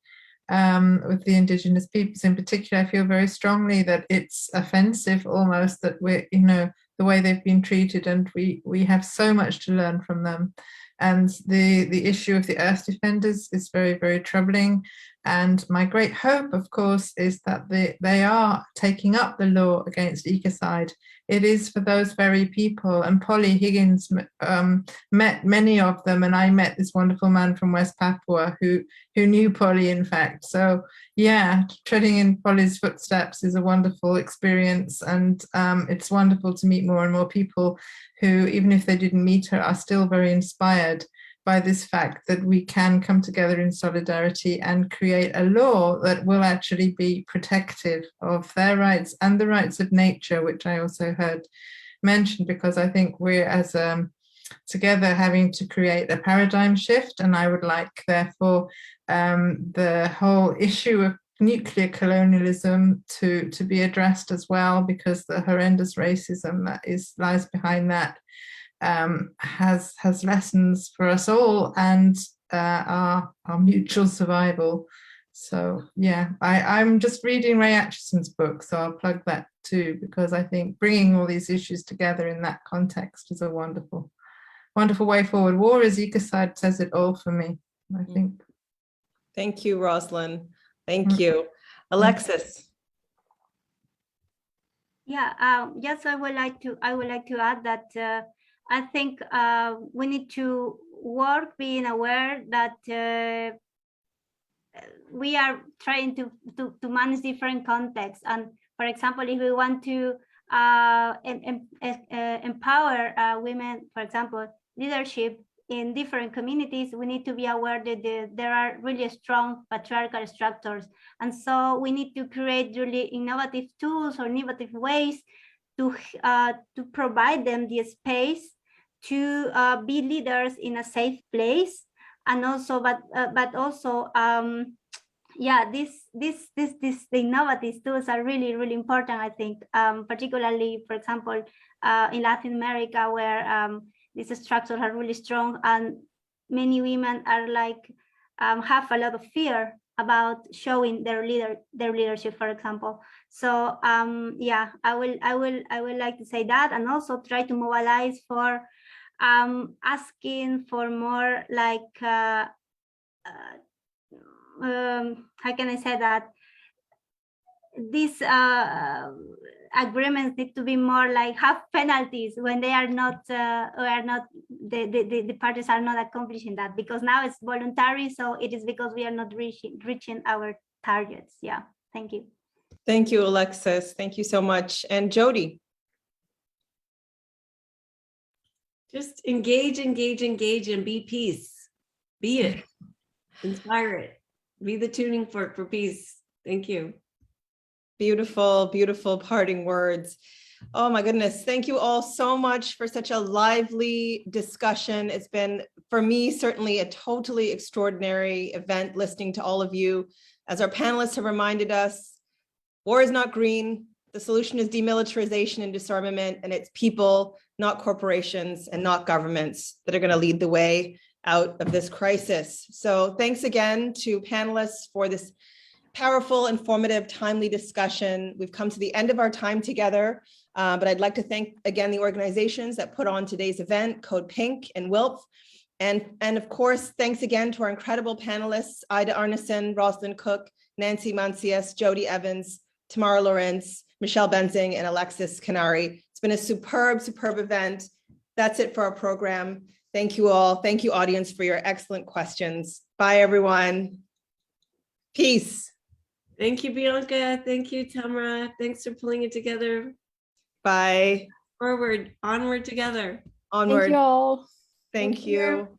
with the indigenous peoples. In particular, I feel very strongly that it's offensive almost that we're, the way they've been treated, and we have so much to learn from them. And the issue of the earth defenders is very, very troubling. And my great hope, of course, is that they are taking up the law against ecocide. It is for those very people. And Polly Higgins met many of them, and I met this wonderful man from West Papua who knew Polly, in fact. So yeah, treading in Polly's footsteps is a wonderful experience, and it's wonderful to meet more and more people who, even if they didn't meet her, are still very inspired by this fact that we can come together in solidarity and create a law that will actually be protective of their rights and the rights of nature, which I also heard mentioned, because I think we're as together having to create a paradigm shift. And I would like, therefore, the whole issue of nuclear colonialism to be addressed as well, because the horrendous racism that lies behind that has lessons for us all and our mutual survival. So yeah, I'm just reading Ray Atchison's book, so I'll plug that too, because I think bringing all these issues together in that context is a wonderful way forward. War is ecocide says it all for me, I think. Thank you, Roslyn. Thank you. Alexis. Yeah, yes, I would like to add that I think we need to work being aware that we are trying to manage different contexts. And for example, if we want to empower women, for example, leadership in different communities, we need to be aware that there are really strong patriarchal structures. And so we need to create really innovative tools or innovative ways to provide them the space to be leaders in a safe place. And also, but also, yeah, the innovative tools are really, really important, I think, particularly, for example, in Latin America, where these structures are really strong, and many women are like have a lot of fear about showing their leadership, for example. So yeah, I will like to say that, and also try to mobilize for asking for more like how can I say that these agreements need to be more like have penalties when they are not the parties are not accomplishing that, because now it's voluntary, so it is because we are not reaching our targets. Yeah, thank you. Thank you, Alexis. Thank you so much. And Jody. Just engage, and be peace. Be it. Inspire it. Be the tuning fork for peace. Thank you. Beautiful, beautiful parting words. Oh my goodness. Thank you all so much for such a lively discussion. It's been, for me, certainly a totally extraordinary event listening to all of you. As our panelists have reminded us, war is not green. The solution is demilitarization and disarmament, and it's people, not corporations and not governments, that are going to lead the way out of this crisis. So thanks again to panelists for this powerful, informative, timely discussion. We've come to the end of our time together, but I'd like to thank again the organizations that put on today's event, CODEPINK and WILPF. And of course, thanks again to our incredible panelists, Ida Arneson, Roslyn Cook, Nancy Mancias, Jody Evans, Tamara Lawrence, Michelle Benzing, and Alexis Canary. It's been a superb, superb event. That's it for our program. Thank you all. Thank you, audience, for your excellent questions. Bye, everyone. Peace. Thank you, Bianca. Thank you, Tamara. Thanks for pulling it together. Bye. Forward, onward together. Onward. Thank you all. Thank you.